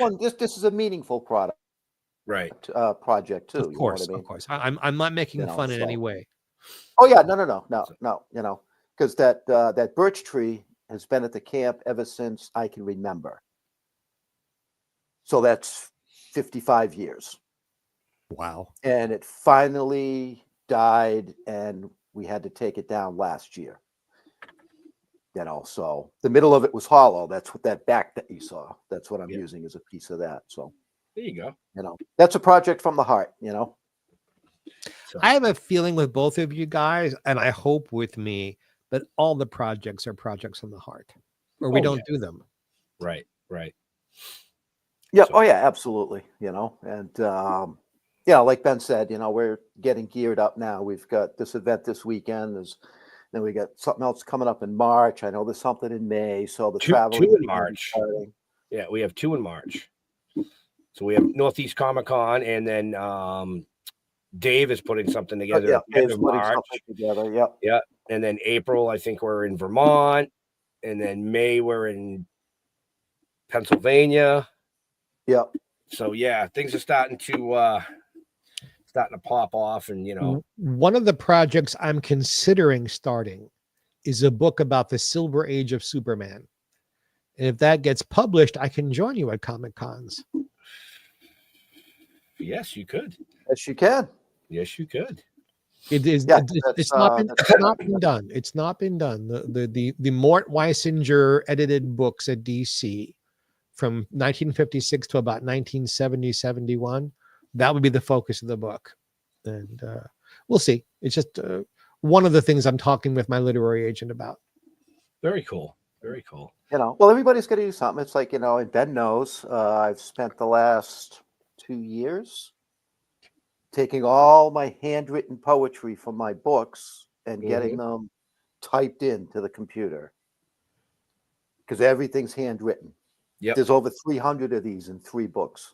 is a meaningful product,
right?
Project too.
Of course, of course. I'm not making fun in any way.
Oh yeah, no. Because that birch tree has been at the camp ever since I can remember. So that's 55 years.
Wow.
And it finally died, and we had to take it down last year. So the middle of it was hollow. That's what that back that you saw. That's what I'm using as a piece of that. So
there you go.
That's a project from the heart.
So. I have a feeling with both of you guys, and I hope with me, that all the projects are projects from the heart, or we don't do them.
Right.
Yeah. So. Oh yeah, absolutely. And like Ben said, we're getting geared up now. We've got this event this weekend. Then we got something else coming up in March. I know there's something in May. So the travel
in March. Yeah, we have 2 in March. So we have Northeast Comic Con, and then Dave is putting something together.
Yeah, Dave's putting something together. Yep.
Yeah, and then April, I think we're in Vermont, and then May we're in Pennsylvania.
Yep.
So yeah, things are starting to pop off, and
one of the projects I'm considering starting is a book about the Silver Age of Superman. And if that gets published, I can join you at Comic Cons.
Yes, you could.
Yes, you can.
Yes, you could.
It is.
Yeah,
It's not been done. It's not been done. The Mort Weisinger edited books at DC from 1956 to about 1970, 71. That would be the focus of the book. And we'll see. It's just one of the things I'm talking with my literary agent about.
Very cool. Very cool.
Well, everybody's got to do something. It's like, and Ben knows, I've spent the last 2 years taking all my handwritten poetry from my books and getting them typed into the computer, because everything's handwritten.
Yep.
There's over 300 of these in 3 books,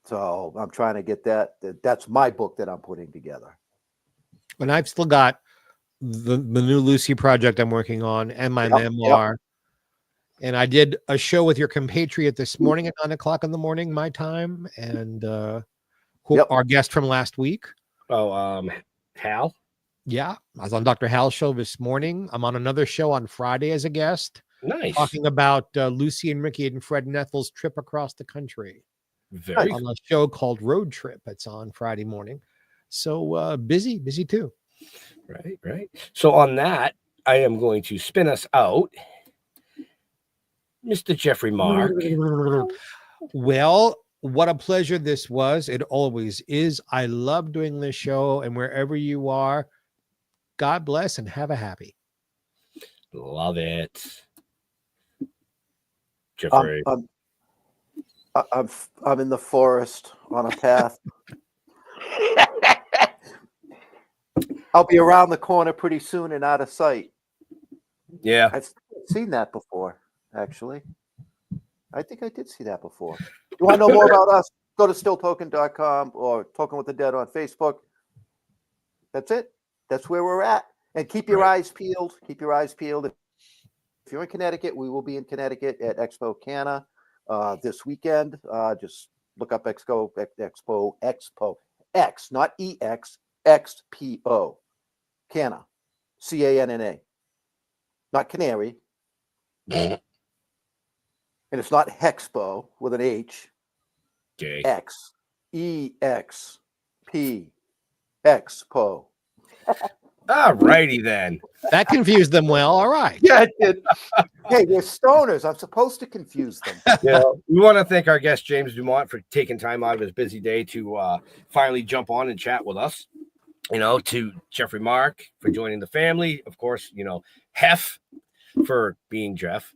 so I'm trying to get that's my book that I'm putting together.
And I've still got the new Lucy project I'm working on and my memoir. And I did a show with your compatriot this morning at 9:00 in the morning, my time. And our guest from last week.
Oh, Hal.
Yeah. I was on Dr. Hal's show this morning. I'm on another show on Friday as a guest.
Nice.
Talking about Lucy and Ricky and Fred Nethel's trip across the country.
Very
on a show called Road Trip. It's on Friday morning. So busy too.
Right. So on that, I am going to spin us out. Mr. Jeffrey Mark.
Well, what a pleasure this was. It always is. I love doing this show, and wherever you are, God bless and have a happy.
Love it. Jeffrey.
I'm in the forest on a path. I'll be around the corner pretty soon and out of sight.
Yeah.
I've seen that before, actually. I think I did see that before. You want to know more about us? Go to stilltoken.com or Token with the Dead on Facebook. That's it. That's where we're at. And keep your eyes peeled. Keep your eyes peeled. If you're in Connecticut, we will be in Connecticut at Expo Canna this weekend. Just look up Expo, X, not EX, XPO. Canna, CANNA, not Canary, and it's not Hexpo with an H.
Okay.
X, EXP, Expo.
All righty then.
That confused them well. All right.
Yeah, it did. Hey, they're stoners. I'm supposed to confuse them.
Yeah, we want to thank our guest James DuMont for taking time out of his busy day to finally jump on and chat with us. To Jeffrey Mark for joining the family. Of course, Hef for being Jeff.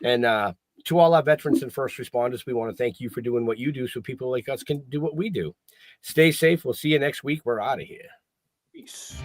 And to all our veterans and first responders, we want to thank you for doing what you do so people like us can do what we do. Stay safe. We'll see you next week. We're out of here.
Peace.